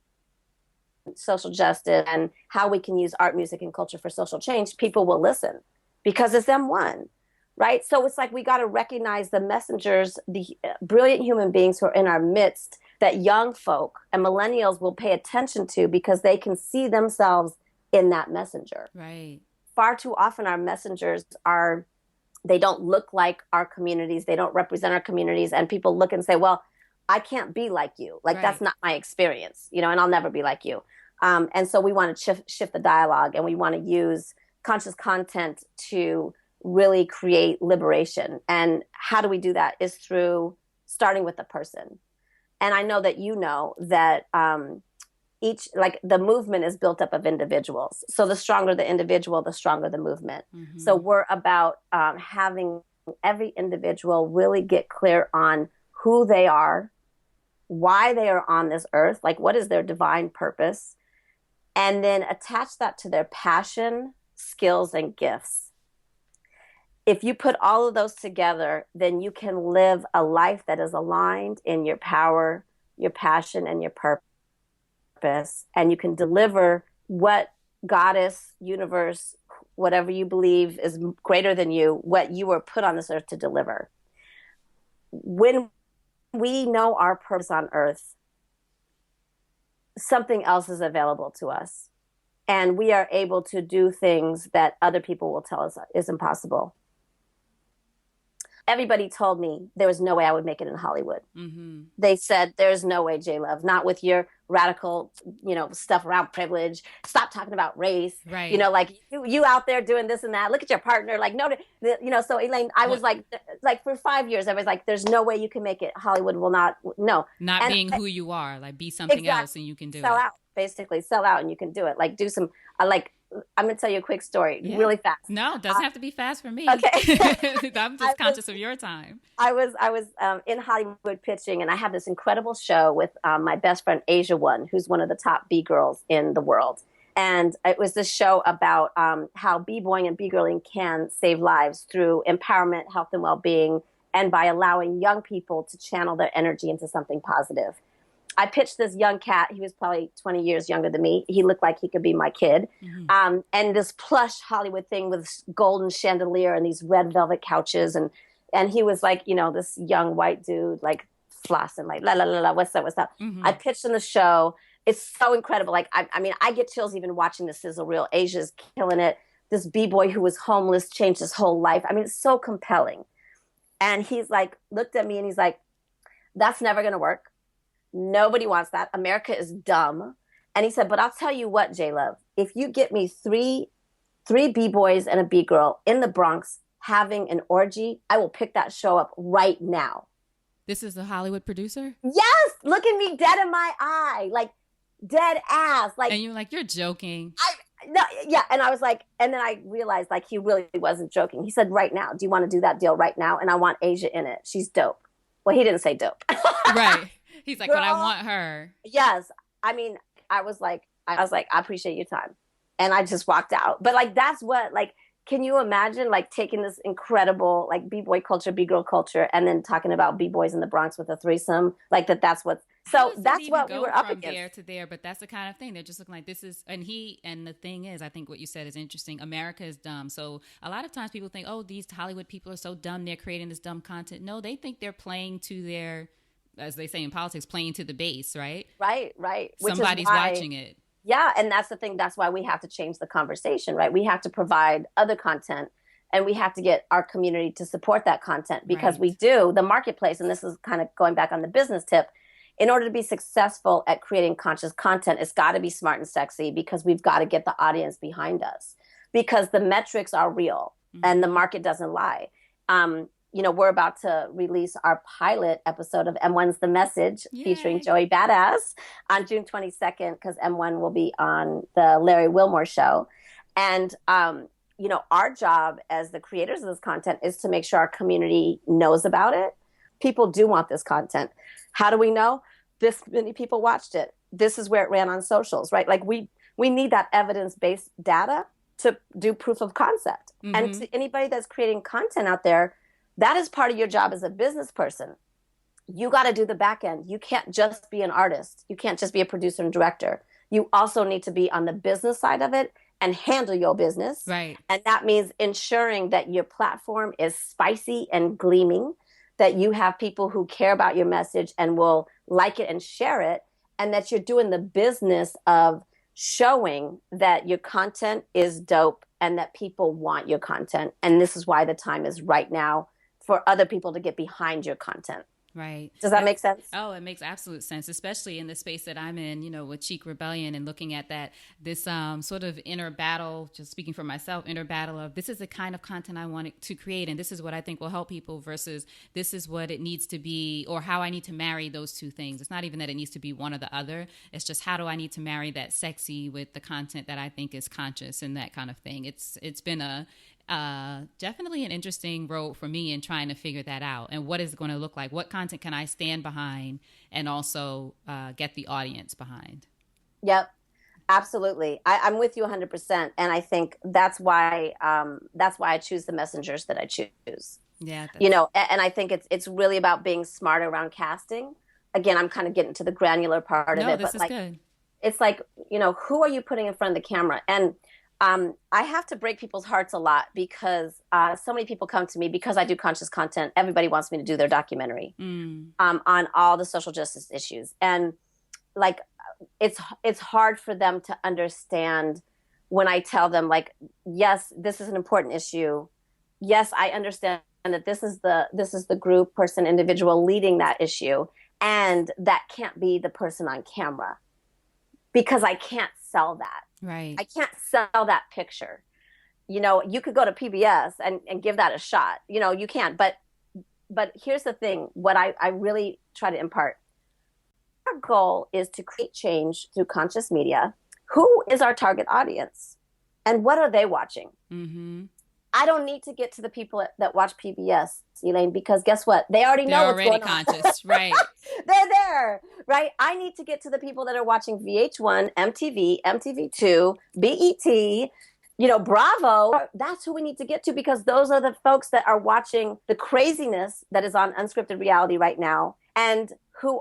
social justice and how we can use art, music, and culture for social change, people will listen, because it's M1, right? So it's like, we got to recognize the messengers, the brilliant human beings who are in our midst, that young folk and millennials will pay attention to, because they can see themselves in that messenger. Right. Far too often, our messengers are They don't look like our communities. They don't represent our communities. And people look and say, well, I can't be like you. Like, Right. that's not my experience, you know, and I'll never be like you. And so we want to shift the dialogue, and we want to use conscious content to really create liberation. And how do we do that is through starting with the person. And I know that you know that each, like, the movement is built up of individuals. So the stronger the individual, the stronger the movement. Mm-hmm. So we're about having every individual really get clear on who they are, why they are on this earth, like what is their divine purpose, and then attach that to their passion, skills, and gifts. If you put all of those together, then you can live a life that is aligned in your power, your passion, and your purpose. And you can deliver what goddess, universe, whatever you believe is greater than you, what you were put on this earth to deliver. When we know our purpose on earth, something else is available to us. And we are able to do things that other people will tell us is impossible. Everybody told me there was no way I would make it in Hollywood. Mm-hmm. They said, there's no way, JLove, not with your radical, you know, stuff around privilege. Stop talking about race. Right. You know, like you out there doing this and that. Look at your partner. Like, no, you know, so Elayne, I was like for 5 years, I was like, there's no way you can make it. Hollywood will not, no. Not being who you are, like be something else and you can do it. Sell out, basically. Sell out and you can do it. Like do some, I'm going to tell you a quick story really fast. No, it doesn't have to be fast for me. Okay. I'm just conscious of your time. I was in Hollywood pitching, and I had this incredible show with my best friend, Asia One, who's one of the top B-girls in the world. And it was this show about how B-boying and B-girling can save lives through empowerment, health, and well-being, and by allowing young people to channel their energy into something positive. I pitched this young cat. He was probably 20 years younger than me. He looked like he could be my kid. Mm-hmm. And this plush Hollywood thing with golden chandelier and these red velvet couches. And he was like, you know, this young white dude, like flossing, like, la, la, la, la, what's up, what's up? Mm-hmm. I pitched in the show. It's so incredible. Like, I mean, I get chills even watching the sizzle reel. Asia's killing it. This B-boy who was homeless changed his whole life. I mean, it's so compelling. And he's like, looked at me and he's like, that's never going to work. Nobody wants that. America is dumb. And he said, but I'll tell you what, JLove, if you get me three B-boys and a B-girl in the Bronx having an orgy, I will pick that show up right now. This is a Hollywood producer? Yes. Look at me dead in my eye. Like, dead ass. Like, and you're like, you're joking. No, yeah. And I was like, and then I realized like he really wasn't joking. He said, right now, do you want to do that deal right now? And I want Asia in it. She's dope. Well, he didn't say dope. Right. He's like, girl, but I want her. Yes. I mean, I was like, I appreciate your time. And I just walked out. But like, that's what, like, can you imagine like taking this incredible like B-boy culture, B-girl culture, and then talking about B-boys in the Bronx with a threesome? Like that's what, so that's what we were up against. From there to there, but that's the kind of thing. They're just looking like this is, and the thing is, I think what you said is interesting. America is dumb. So a lot of times people think, oh, these Hollywood people are so dumb. They're creating this dumb content. No, they think they're playing to their, as they say in politics, playing to the base, right? Right. Somebody's watching it. Yeah, and that's the thing. That's why we have to change the conversation, right? We have to provide other content, and we have to get our community to support that content because we do. The marketplace, and this is kind of going back on the business tip, in order to be successful at creating conscious content, it's got to be smart and sexy because we've got to get the audience behind us because the metrics are real and the market doesn't lie. You know, we're about to release our pilot episode of M1's The Message featuring Joey Badass on June 22nd because M1 will be on the Larry Wilmore show. And, you know, our job as the creators of this content is to make sure our community knows about it. People do want this content. How do we know? This many people watched it. This is where it ran on socials, right? Like we need that evidence-based data to do proof of concept. Mm-hmm. And to anybody that's creating content out there, that is part of your job as a business person. You got to do the back end. You can't just be an artist. You can't just be a producer and director. You also need to be on the business side of it and handle your business. Right. And that means ensuring that your platform is spicy and gleaming, that you have people who care about your message and will like it and share it, and that you're doing the business of showing that your content is dope and that people want your content. And this is why the time is right now for other people to get behind your content. Right. Does that make sense? Oh, it makes absolute sense, especially in the space that I'm in, with Cheek Rebellion and looking at this sort of inner battle, just speaking for myself, inner battle of this is the kind of content I want to create and this is what I think will help people versus this is what it needs to be or how I need to marry those two things. It's not even that it needs to be one or the other. It's just how do I need to marry that sexy with the content that I think is conscious and that kind of thing. It's been definitely an interesting road for me in trying to figure that out and what is it going to look like. What content can I stand behind and also get the audience behind? Yep, absolutely. I'm with you 100%, and I think that's why I choose the messengers that I choose. Yeah, and I think it's really about being smart around casting. Again, I'm kind of getting to the granular part of it, this but is like, good. It's like, who are you putting in front of the camera? And I have to break people's hearts a lot because so many people come to me because I do conscious content. Everybody wants me to do their documentary on all the social justice issues. And like, it's hard for them to understand when I tell them like, yes, this is an important issue. Yes, I understand that this is the group, person, individual leading that issue. And that can't be the person on camera because I can't sell that. Right. I can't sell that picture. You could go to PBS and give that a shot. You can. But here's the thing. What I really try to impart. Our goal is to create change through conscious media. Who is our target audience? And what are they watching? Mm-hmm. I don't need to get to the people that watch PBS, Elayne, because guess what? They already know what's going on. They're already conscious, right? They're there, right? I need to get to the people that are watching VH1, MTV, MTV2, BET, Bravo. That's who we need to get to because those are the folks that are watching the craziness that is on unscripted reality right now and who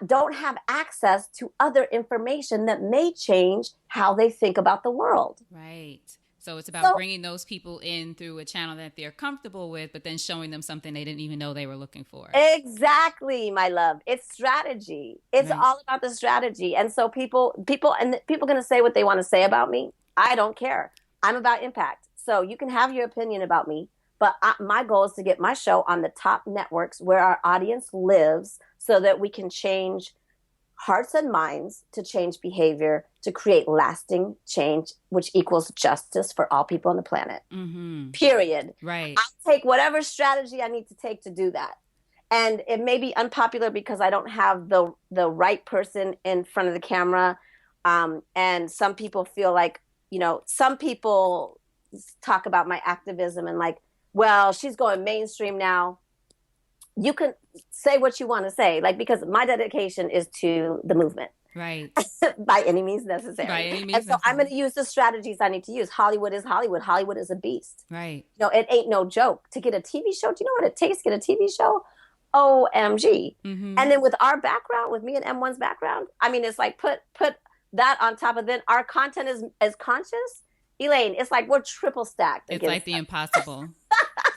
don't have access to other information that may change how they think about the world. Right. So it's about bringing those people in through a channel that they're comfortable with, but then showing them something they didn't even know they were looking for. Exactly, my love. It's strategy. It's all about the strategy. And so people going to say what they want to say about me. I don't care. I'm about impact. So you can have your opinion about me, but my goal is to get my show on the top networks where our audience lives so that we can change hearts and minds, to change behavior, to create lasting change, which equals justice for all people on the planet. Mm-hmm. Period. Right. I'll take whatever strategy I need to take to do that. And it may be unpopular because I don't have the right person in front of the camera. And some people feel like, some people talk about my activism and like, well, she's going mainstream now. You can say what you want to say, like, because my dedication is to the movement. Right. By any means necessary. By any means and so I'm going to use the strategies I need to use. Hollywood is Hollywood. Hollywood is a beast. Right. It ain't no joke. To get a TV show, do you know what it takes to get a TV show? OMG. Mm-hmm. And then with our background, with me and M1's background, I mean, it's like put that on top of then our content is as conscious. Elayne, it's like we're triple stacked. It's like the impossible.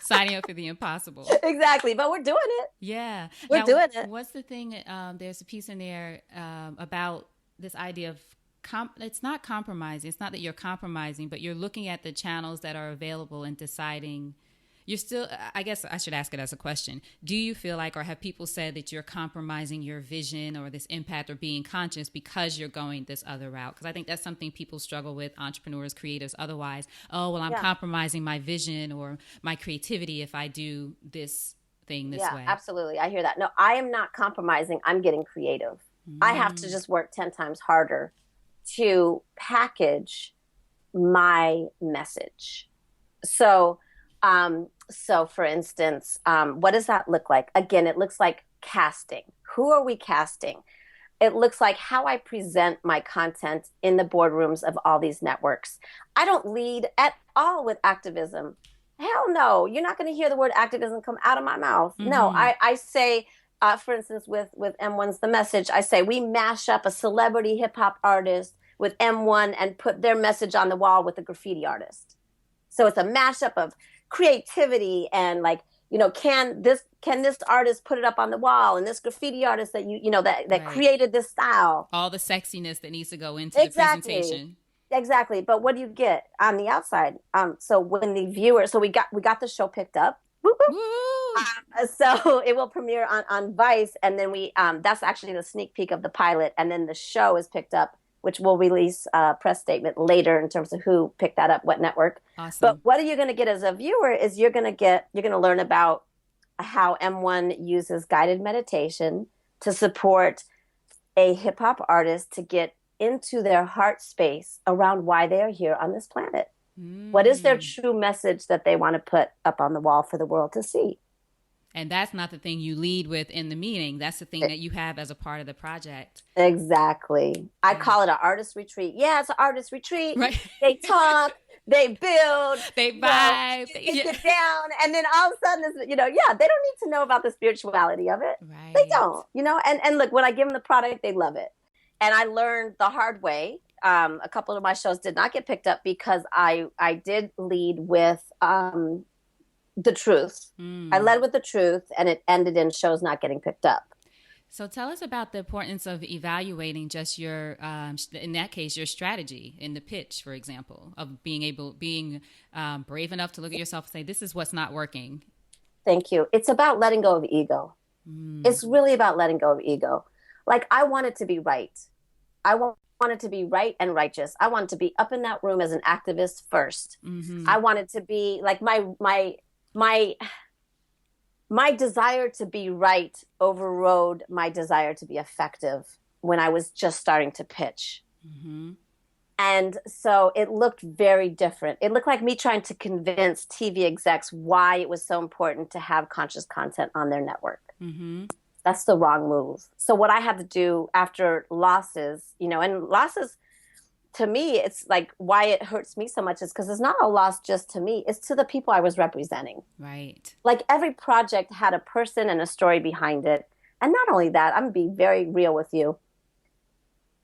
Signing up for the impossible. Exactly. But we're doing it. Yeah. We're doing it. What's the thing? There's a piece in there about this idea of it's not compromising. It's not that you're compromising, but you're looking at the channels that are available and deciding. You're still, I guess I should ask it as a question. Do you feel like, or have people said that you're compromising your vision or this impact or being conscious because you're going this other route? Because I think that's something people struggle with, entrepreneurs, creatives, otherwise. Oh, well, I'm compromising my vision or my creativity if I do this thing this way. Yeah, absolutely. I hear that. No, I am not compromising. I'm getting creative. I have to just work 10 times harder to package my message. So for instance, what does that look like? Again, it looks like casting. Who are we casting? It looks like how I present my content in the boardrooms of all these networks. I don't lead at all with activism. Hell no. You're not going to hear the word activism come out of my mouth. Mm-hmm. No, I say, for instance, with M1's The Message, I say we mash up a celebrity hip hop artist with M1 and put their message on the wall with a graffiti artist. So it's a mashup of creativity and like, can this artist put it up on the wall, and this graffiti artist that that created this style, all the sexiness that needs to go into the presentation. exactly. But what do you get on the outside? So when the viewer, so we got the show picked up. Whoop, whoop. Woo! So it will premiere on Vice, and then we that's actually the sneak peek of the pilot, and then the show is picked up, which will release a press statement later in terms of who picked that up, what network. But Awesome. what are you going to get as a viewer is you're going to learn about how M1 uses guided meditation to support a hip hop artist to get into their heart space around why they are here on this planet. What is their Mm. true message that they want to put up on the wall for the world to see? And that's not the thing you lead with in the meeting. That's the thing that you have as a part of the project. Exactly. I Yeah. call it an artist retreat. Yeah, it's an artist retreat. Right. They talk, they build, They vibe. they Yeah. get down, and then all of a sudden, yeah, they don't need to know about the spirituality of it. They Right. don't, and look, when I give them the product, they love it. And I learned the hard way. A couple of my shows did not get picked up because I did lead with the truth. I led with the truth, and it ended in shows not getting picked up. So tell us about the importance of evaluating just your, in that case, your strategy in the pitch, for example, of being brave enough to look at yourself and say, this is what's not working. Thank you. It's about letting go of ego. It's really about letting go of ego. Like, I want it to be right. I want it to be right and righteous. I want to be up in that room as an activist first. I want it to be like my desire to be right overrode my desire to be effective when I was just starting to pitch. And so it looked very different. It looked like me trying to convince TV execs why it was so important to have conscious content on their network. That's the wrong move. So what I had to do after losses, and losses, to me, it's like why it hurts me so much is because it's not a loss just to me. It's to the people I was representing. Right. Like, every project had a person and a story behind it. And not only that, I'm going to be very real with you.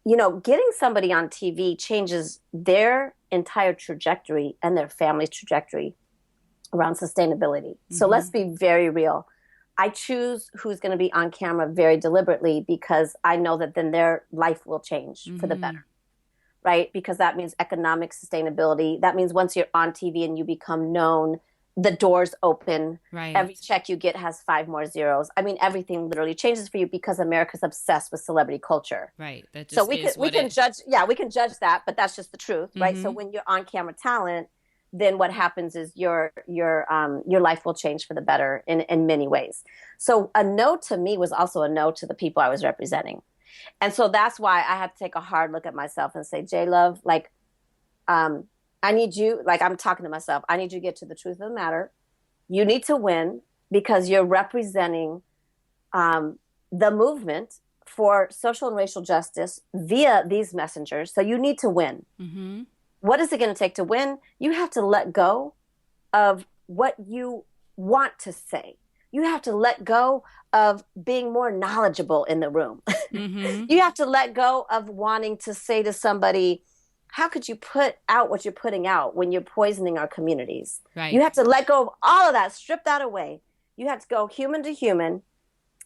Getting somebody on TV changes their entire trajectory and their family's trajectory around sustainability. So let's be very real. I choose who's going to be on camera very deliberately because I know that then their life will change for the better. Right? Because that means economic sustainability. That means once you're on TV and you become known, the doors open. Right. Every check you get has 5 more zeros. I mean, everything literally changes for you because America's obsessed with celebrity culture. Right. That just so we can judge. Yeah, we can judge that, but that's just the truth, right? So when you're on camera talent, then what happens is your life will change for the better in many ways. So a no to me was also a no to the people I was representing. And so that's why I had to take a hard look at myself and say, JLove, like, I need you, like, I'm talking to myself, I need you to get to the truth of the matter. You need to win because you're representing the movement for social and racial justice via these messengers. So you need to win. What is it going to take to win? You have to let go of what you want to say. You have to let go of being more knowledgeable in the room. You have to let go of wanting to say to somebody, how could you put out what you're putting out when you're poisoning our communities? Right. You have to let go of all of that, strip that away. You have to go human to human,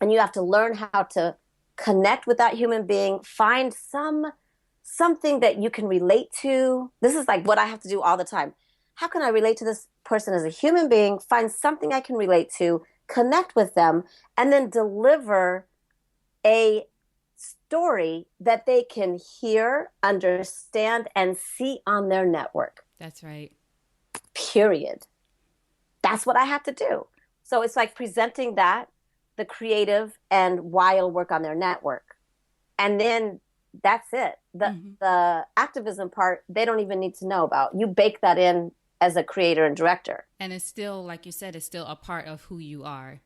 and you have to learn how to connect with that human being, find something that you can relate to. This is like what I have to do all the time. How can I relate to this person as a human being, find something I can relate to, connect with them, and then deliver a story that they can hear, understand, and see on their network. That's right. Period. That's what I have to do. So it's like presenting that, the creative, and why it'll work on their network. And then that's it. The activism part, they don't even need to know about. You bake that in as a creator and director. And it's still, like you said, it's still a part of who you are.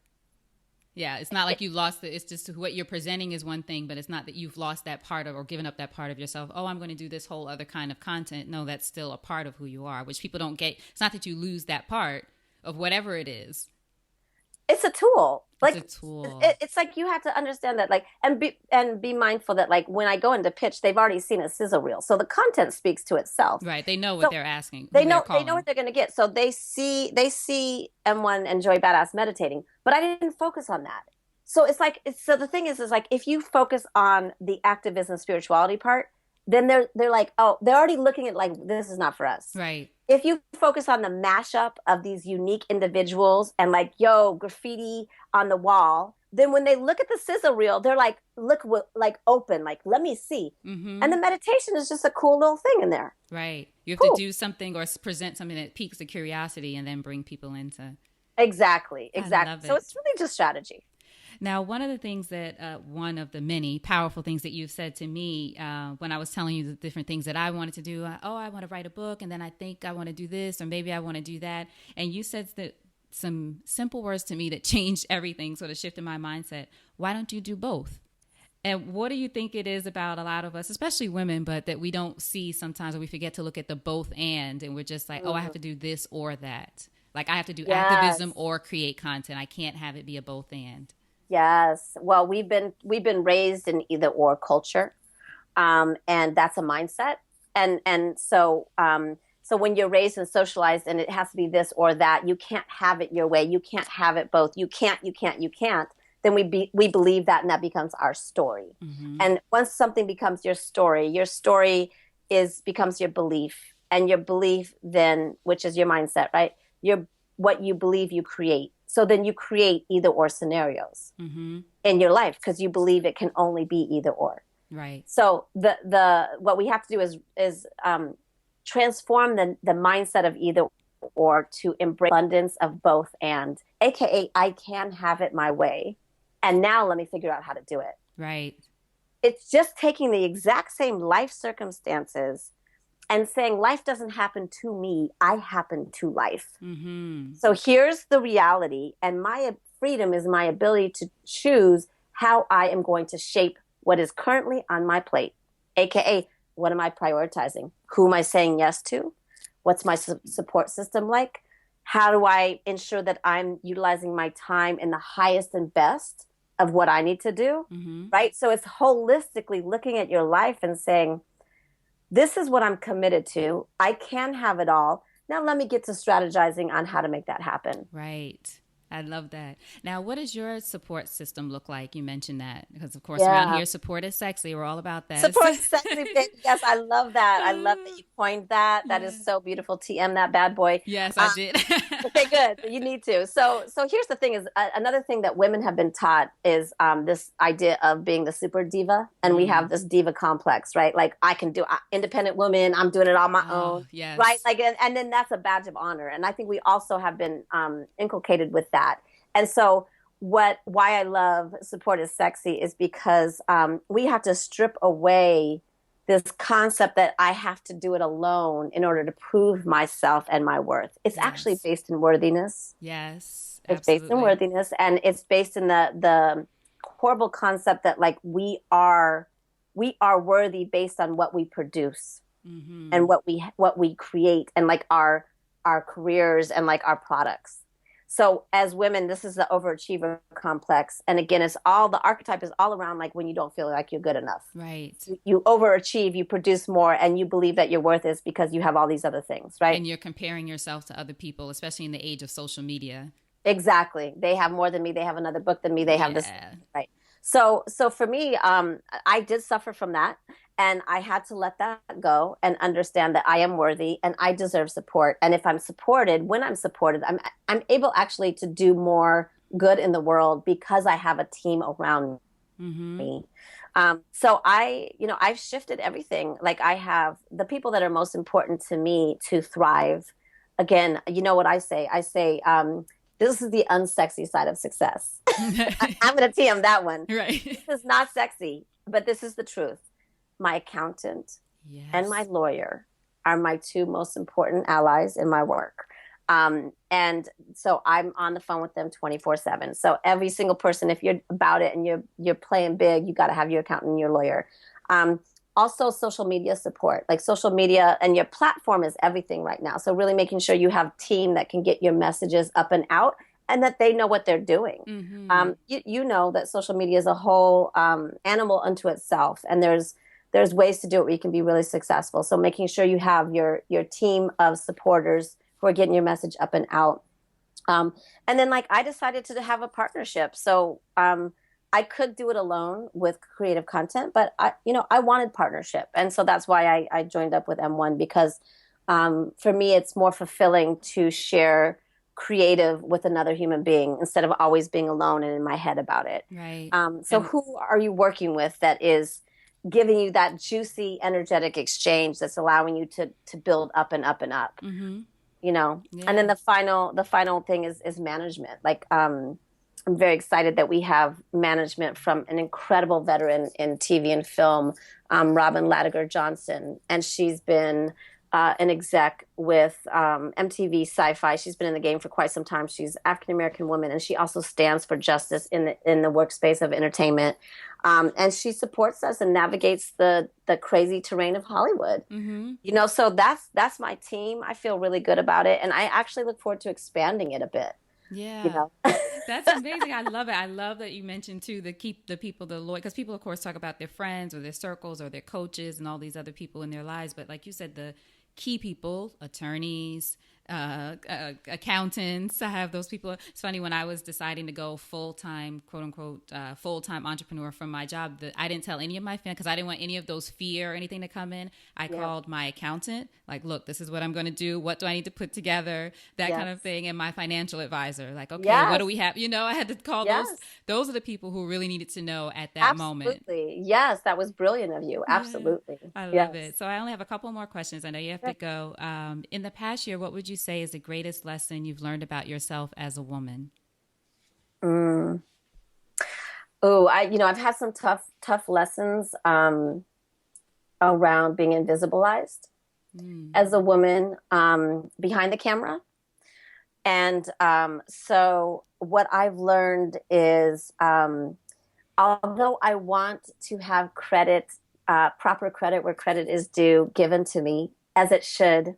Yeah, it's not like you lost it. It's just what you're presenting is one thing, but it's not that you've lost that part of or given up that part of yourself. Oh, I'm going to do this whole other kind of content. No, that's still a part of who you are, which people don't get. It's not that you lose that part of whatever it is. It's a tool. Like, it's a tool. It's like you have to understand that, like, and be mindful that, like, when I go into pitch, they've already seen a sizzle reel, so the content speaks to itself. Right. They know what they're asking. They know what they're going to get. So they see M1 and Joey Badass meditating, but I didn't focus on that. So it's like, so the thing is like, if you focus on the activism spirituality part, then they're like, oh, they're already looking at like this is not for us. Right. If you focus on the mashup of these unique individuals and like, yo, graffiti on the wall, then when they look at the sizzle reel, they're like, look, like open, like, let me see. And Mm-hmm. the meditation is just a cool little thing in there. Right. You have to Cool. do something or present something that piques the curiosity and then bring people into. Exactly. I Exactly. love So it. it's really just strategy. Now, one of the things that, one of the many powerful things that you've said to me when I was telling you the different things that I wanted to do, I want to write a book, and then I think I want to do this, or maybe I want to do that. And you said that some simple words to me that changed everything, sort of shifted my mindset. Why don't you do both? And what do you think it is about a lot of us, especially women, but that we don't see sometimes, or we forget to look at the both and we're just like, oh, I have to do this or that. Like I have to do activism Yes. or create content. I can't have it be a both and. Yes. Well, we've been raised in either or culture, and that's a mindset. And so when you're raised and socialized, and it has to be this or that, you can't have it your way. You can't have it both. You can't. You can't. You can't. Then we believe that, and that becomes our story. Mm-hmm. And once something becomes your story is becomes your belief, and your belief then, which is your mindset, right? Your what you believe you create. So then you create either or scenarios Mm-hmm. in your life because you believe it can only be either or. Right. So the what we have to do is transform the mindset of either or to embrace abundance of both and, aka I can have it my way, and now let me figure out how to do it. Right. It's just taking the exact same life circumstances and saying life doesn't happen to me, I happen to life. Mm-hmm. So here's the reality, and my freedom is my ability to choose how I am going to shape what is currently on my plate, aka what am I prioritizing? Who am I saying yes to? What's my support system like? How do I ensure that I'm utilizing my time in the highest and best of what I need to do? Mm-hmm. Right? So it's holistically looking at your life and saying, this is what I'm committed to. I can have it all. Now let me get to strategizing on how to make that happen. Right. I love that. Now, what does your support system look like? You mentioned that because, of course, around Yeah. here, support is sexy. We're all about that. Support sexy baby. Yes, I love that. I love that you coined that. That is Yeah. so beautiful. TM that bad boy. Yes, I Um, did. Okay, good. You need to. So here's the thing: is another thing that women have been taught is this idea of being the super diva, and we have Mm. this diva complex, right? Like I can do independent woman. I'm doing it on my Oh, own, right? yes. Like, and then that's a badge of honor, and I think we also have been inculcated with that. And so why I love support is sexy is because we have to strip away this concept that I have to do it alone in order to prove myself and my worth. It's actually Yes. based in worthiness. Yes. It's based in Absolutely. worthiness, and it's based in the horrible concept that like we are worthy based on what we produce Mm-hmm. and what we create and like our careers and like our products. So as women, this is the overachiever complex. And again, it's all the archetype is all around like when you don't feel like you're good enough. Right. You overachieve, you produce more, and you believe that your worth is because you have all these other things, right? And you're comparing yourself to other people, especially in the age of social media. Exactly. They have more than me. They have another book than me. They have this, Yeah. right? So for me, I did suffer from that, and I had to let that go and understand that I am worthy and I deserve support. And if I'm supported, when I'm supported, I'm able actually to do more good in the world because I have a team around Mm-hmm. me. So I've shifted everything. Like I have the people that are most important to me to thrive. Again, you know what I say? I say, this is the unsexy side of success. I'm going to TM that one. Right. This is not sexy, but this is the truth. My accountant and my Yes. lawyer are my two most important allies in my work. And so I'm on the phone with them 24/7. So every single person, if you're about it and you're playing big, you got to have your accountant and your lawyer. Um, Also social media support, like social media and your platform is everything right now. So really making sure you have team that can get your messages up and out and that they know what they're doing. Mm-hmm. You know that social media is a whole animal unto itself, and there's ways to do it where you can be really successful. So making sure you have your team of supporters who are getting your message up and out. And then like I decided to have a partnership. So I could do it alone with creative content, but I wanted partnership. And so that's why I joined up with M1 because for me, it's more fulfilling to share creative with another human being instead of always being alone and in my head about it. Right. So And who are you working with that is giving you that juicy, energetic exchange that's allowing you to build up and up and up? mm-hmm. And then Yeah. the final thing is management. Like I'm very excited that we have management from an incredible veteran in TV and film, Robin Latiger Johnson, and she's been an exec with MTV Sci-Fi. She's been in the game for quite some time. She's African American woman, and she also stands for justice in the workspace of entertainment. And she supports us and navigates the crazy terrain of Hollywood. Mm-hmm. So that's my team. I feel really good about it, and I actually look forward to expanding it a bit. You Yeah. know. That's amazing. I love it. I love that you mentioned too the keep the people, the loyal, because people of course talk about their friends or their circles or their coaches and all these other people in their lives, but like you said, the key people, attorneys, accountants. I have those people. It's funny when I was deciding to go full time, quote unquote, full time entrepreneur from my job. That I didn't tell any of my family because I didn't want any of those fear or anything to come in. I Yeah. called my accountant, like, look, this is what I'm going to do. What do I need to put together? That kind Yes. of thing. And my financial advisor, like, okay, what Yes. do we have? I had to call those. Yes. Those are the people who really needed to know at that moment. Absolutely. Yes, that was brilliant of you. Yeah, Absolutely. I love Yes. it. So I only have a couple more questions. I know you have to go. In the past year, what would you say is the greatest lesson you've learned about yourself as a woman? Mm. Oh, I've had some tough lessons around being invisibilized Mm, as a woman behind the camera. And so what I've learned is although I want to have credit, proper credit where credit is due given to me, as it should,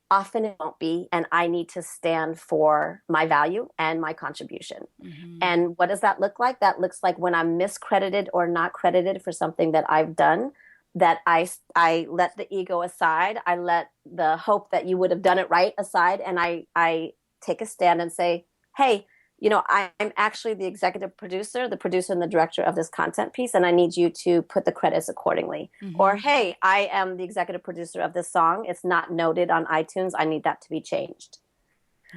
often it won't be. And I need to stand for my value and my contribution. hmm And what does that look like? That looks like when I'm miscredited or not credited for something that I've done, that I let the ego aside. I let the hope that you would have done it right aside. And I take a stand and say, hey, I'm actually the executive producer, the producer and the director of this content piece, and I need you to put the credits accordingly. Or, hmm hey, I am the executive producer of this song. It's not noted on iTunes. I need that to be changed.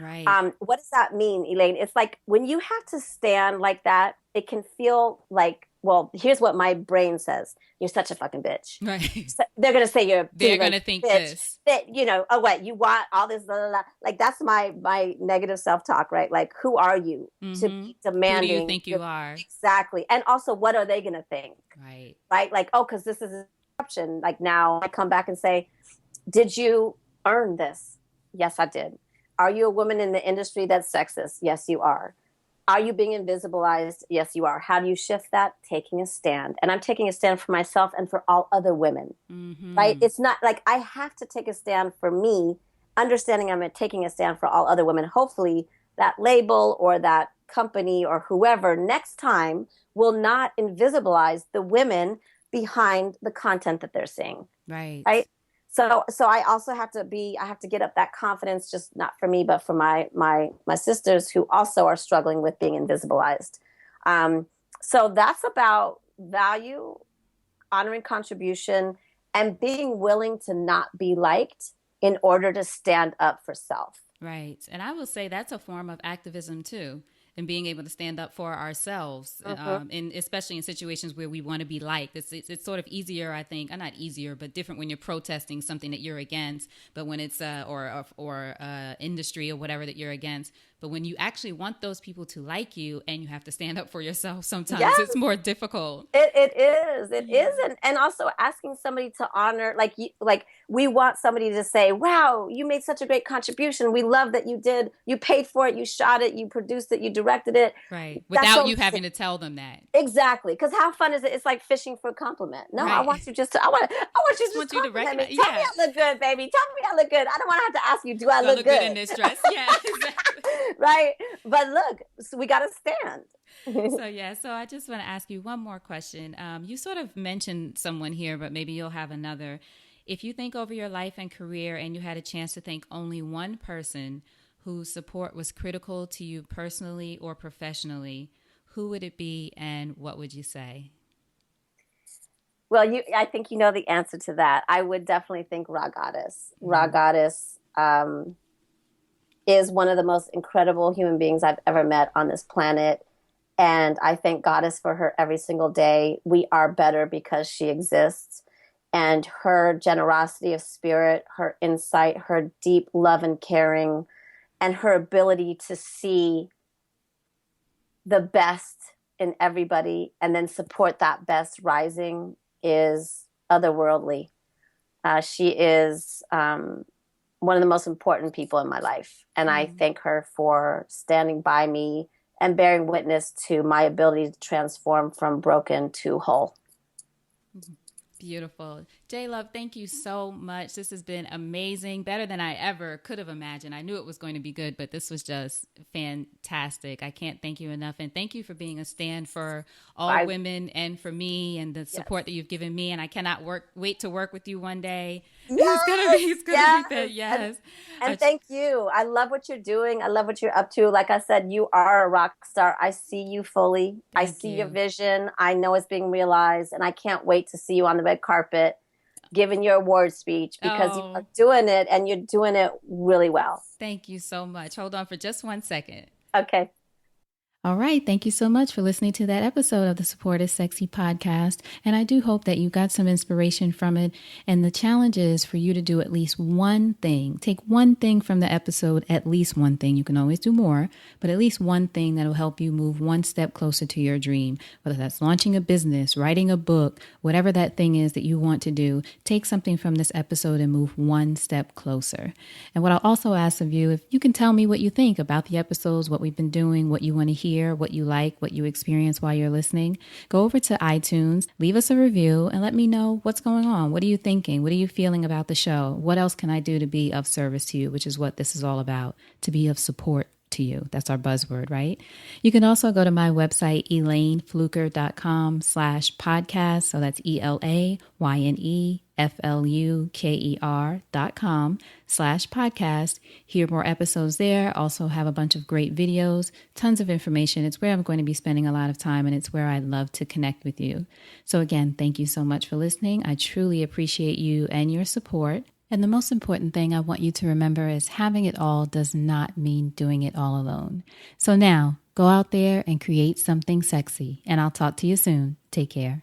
Right. What does that mean, Elayne? It's like when you have to stand like that, it can feel like, well, here's what my brain says. You're such a fucking bitch. Right. So they're going to say you're a They're diva, going to think bitch. this. That, oh, what, you want all this, blah, blah, blah. Like that's my negative self-talk, right? Like, who are you to Hmm be Who do you demanding think you are? exactly? And also, what are they going to think, Right. right? Like, oh, because this is an option. Like now I come back and say, did you earn this? Yes, I did. Are you a woman in the industry that's sexist? Yes, you are. Are you being invisibilized? Yes, you are. How do you shift that? Taking a stand. And I'm taking a stand for myself and for all other women, right? Hmm It's not like I have to take a stand for me, understanding I'm taking a stand for all other women. Hopefully, that label or that company or whoever next time will not invisibilize the women behind the content that they're seeing, Right. right? So I also I have to get up that confidence, just not for me, but for my sisters who also are struggling with being invisibilized. Um, so that's about value, honoring contribution, and being willing to not be liked in order to stand up for self. Right. And I will say that's a form of activism too, and being able to stand up for ourselves, Mm-hmm. and especially in situations where we want to be liked. It's sort of easier, I think, not easier, but different when you're protesting something that you're against, but when it's or industry or whatever that you're against. But when you actually want those people to like you and you have to stand up for yourself, sometimes Yes, it's more difficult. it is. It Yeah. is. And also asking somebody to honor, like we want somebody to say, wow, you made such a great contribution. We love that you paid for it, you shot it, you produced it, you directed it. Right. That's Without so you amazing. having to tell them that. Exactly. Because how fun is it? It's like fishing for a compliment. No, I Right. want you just to, I want you to Just just want you to compliment recognize. me. Tell me Yeah. I look good, baby. Tell me I look good. I don't want to have to ask you, do I Do I look look good in good? this dress? Yeah, exactly. Right. But look, so we got to stand. So yeah, so I just want to ask you one more question. You sort of mentioned someone here, but maybe you'll have another. If you think over your life and career and you had a chance to thank only one person whose support was critical to you personally or professionally, who would it be and what would you say? Well, I think you know the answer to that. I would definitely think Raw Goddess. Raw Mm-hmm. Goddess is one of the most incredible human beings I've ever met on this planet. And I thank Goddess for her every single day. We are better because she exists. And her generosity of spirit, her insight, her deep love and caring, and her ability to see the best in everybody and then support that best rising is otherworldly. She is one of the most important people in my life. And I thank her for standing by me and bearing witness to my ability to transform from broken to whole. Beautiful. JLove, thank you so much. This has been amazing, better than I ever could have imagined. I knew it was going to be good, but this was just fantastic. I can't thank you enough. And thank you for being a stand for all women and for me and the support that you've given me. And I cannot wait to work with you one day. Yes, it's gonna be good. Yes. And thank you. I love what you're doing. I love what you're up to. Like I said, you are a rock star. I see you fully. I see your vision. I know it's being realized. And I can't wait to see you on the red carpet giving your award speech because you are doing it and you're doing it really well. Thank you so much. Hold on for just 1 second. Okay. All right. Thank you so much for listening to that episode of the Support is Sexy podcast. And I do hope that you got some inspiration from it. And the challenge is for you to do at least one thing. Take one thing from the episode, at least one thing. You can always do more, but at least one thing that will help you move one step closer to your dream. Whether that's launching a business, writing a book, whatever that thing is that you want to do, take something from this episode and move one step closer. And what I'll also ask of you, if you can tell me what you think about the episodes, what we've been doing, what you want to hear, what you like, what you experience while you're listening, go over to iTunes, leave us a review, and let me know what's going on. What are you thinking? What are you feeling about the show? What else can I do to be of service to you, which is what this is all about, to be of support to you. That's our buzzword, right? You can also go to my website, elaynefluker.com/podcast. So that's ELAYNEFLUKER.com/podcast. Hear more episodes there. Also have a bunch of great videos, tons of information. It's where I'm going to be spending a lot of time, and it's where I love to connect with you. So again, thank you so much for listening. I truly appreciate you and your support. And the most important thing I want you to remember is having it all does not mean doing it all alone. So now, go out there and create something sexy. And I'll talk to you soon. Take care.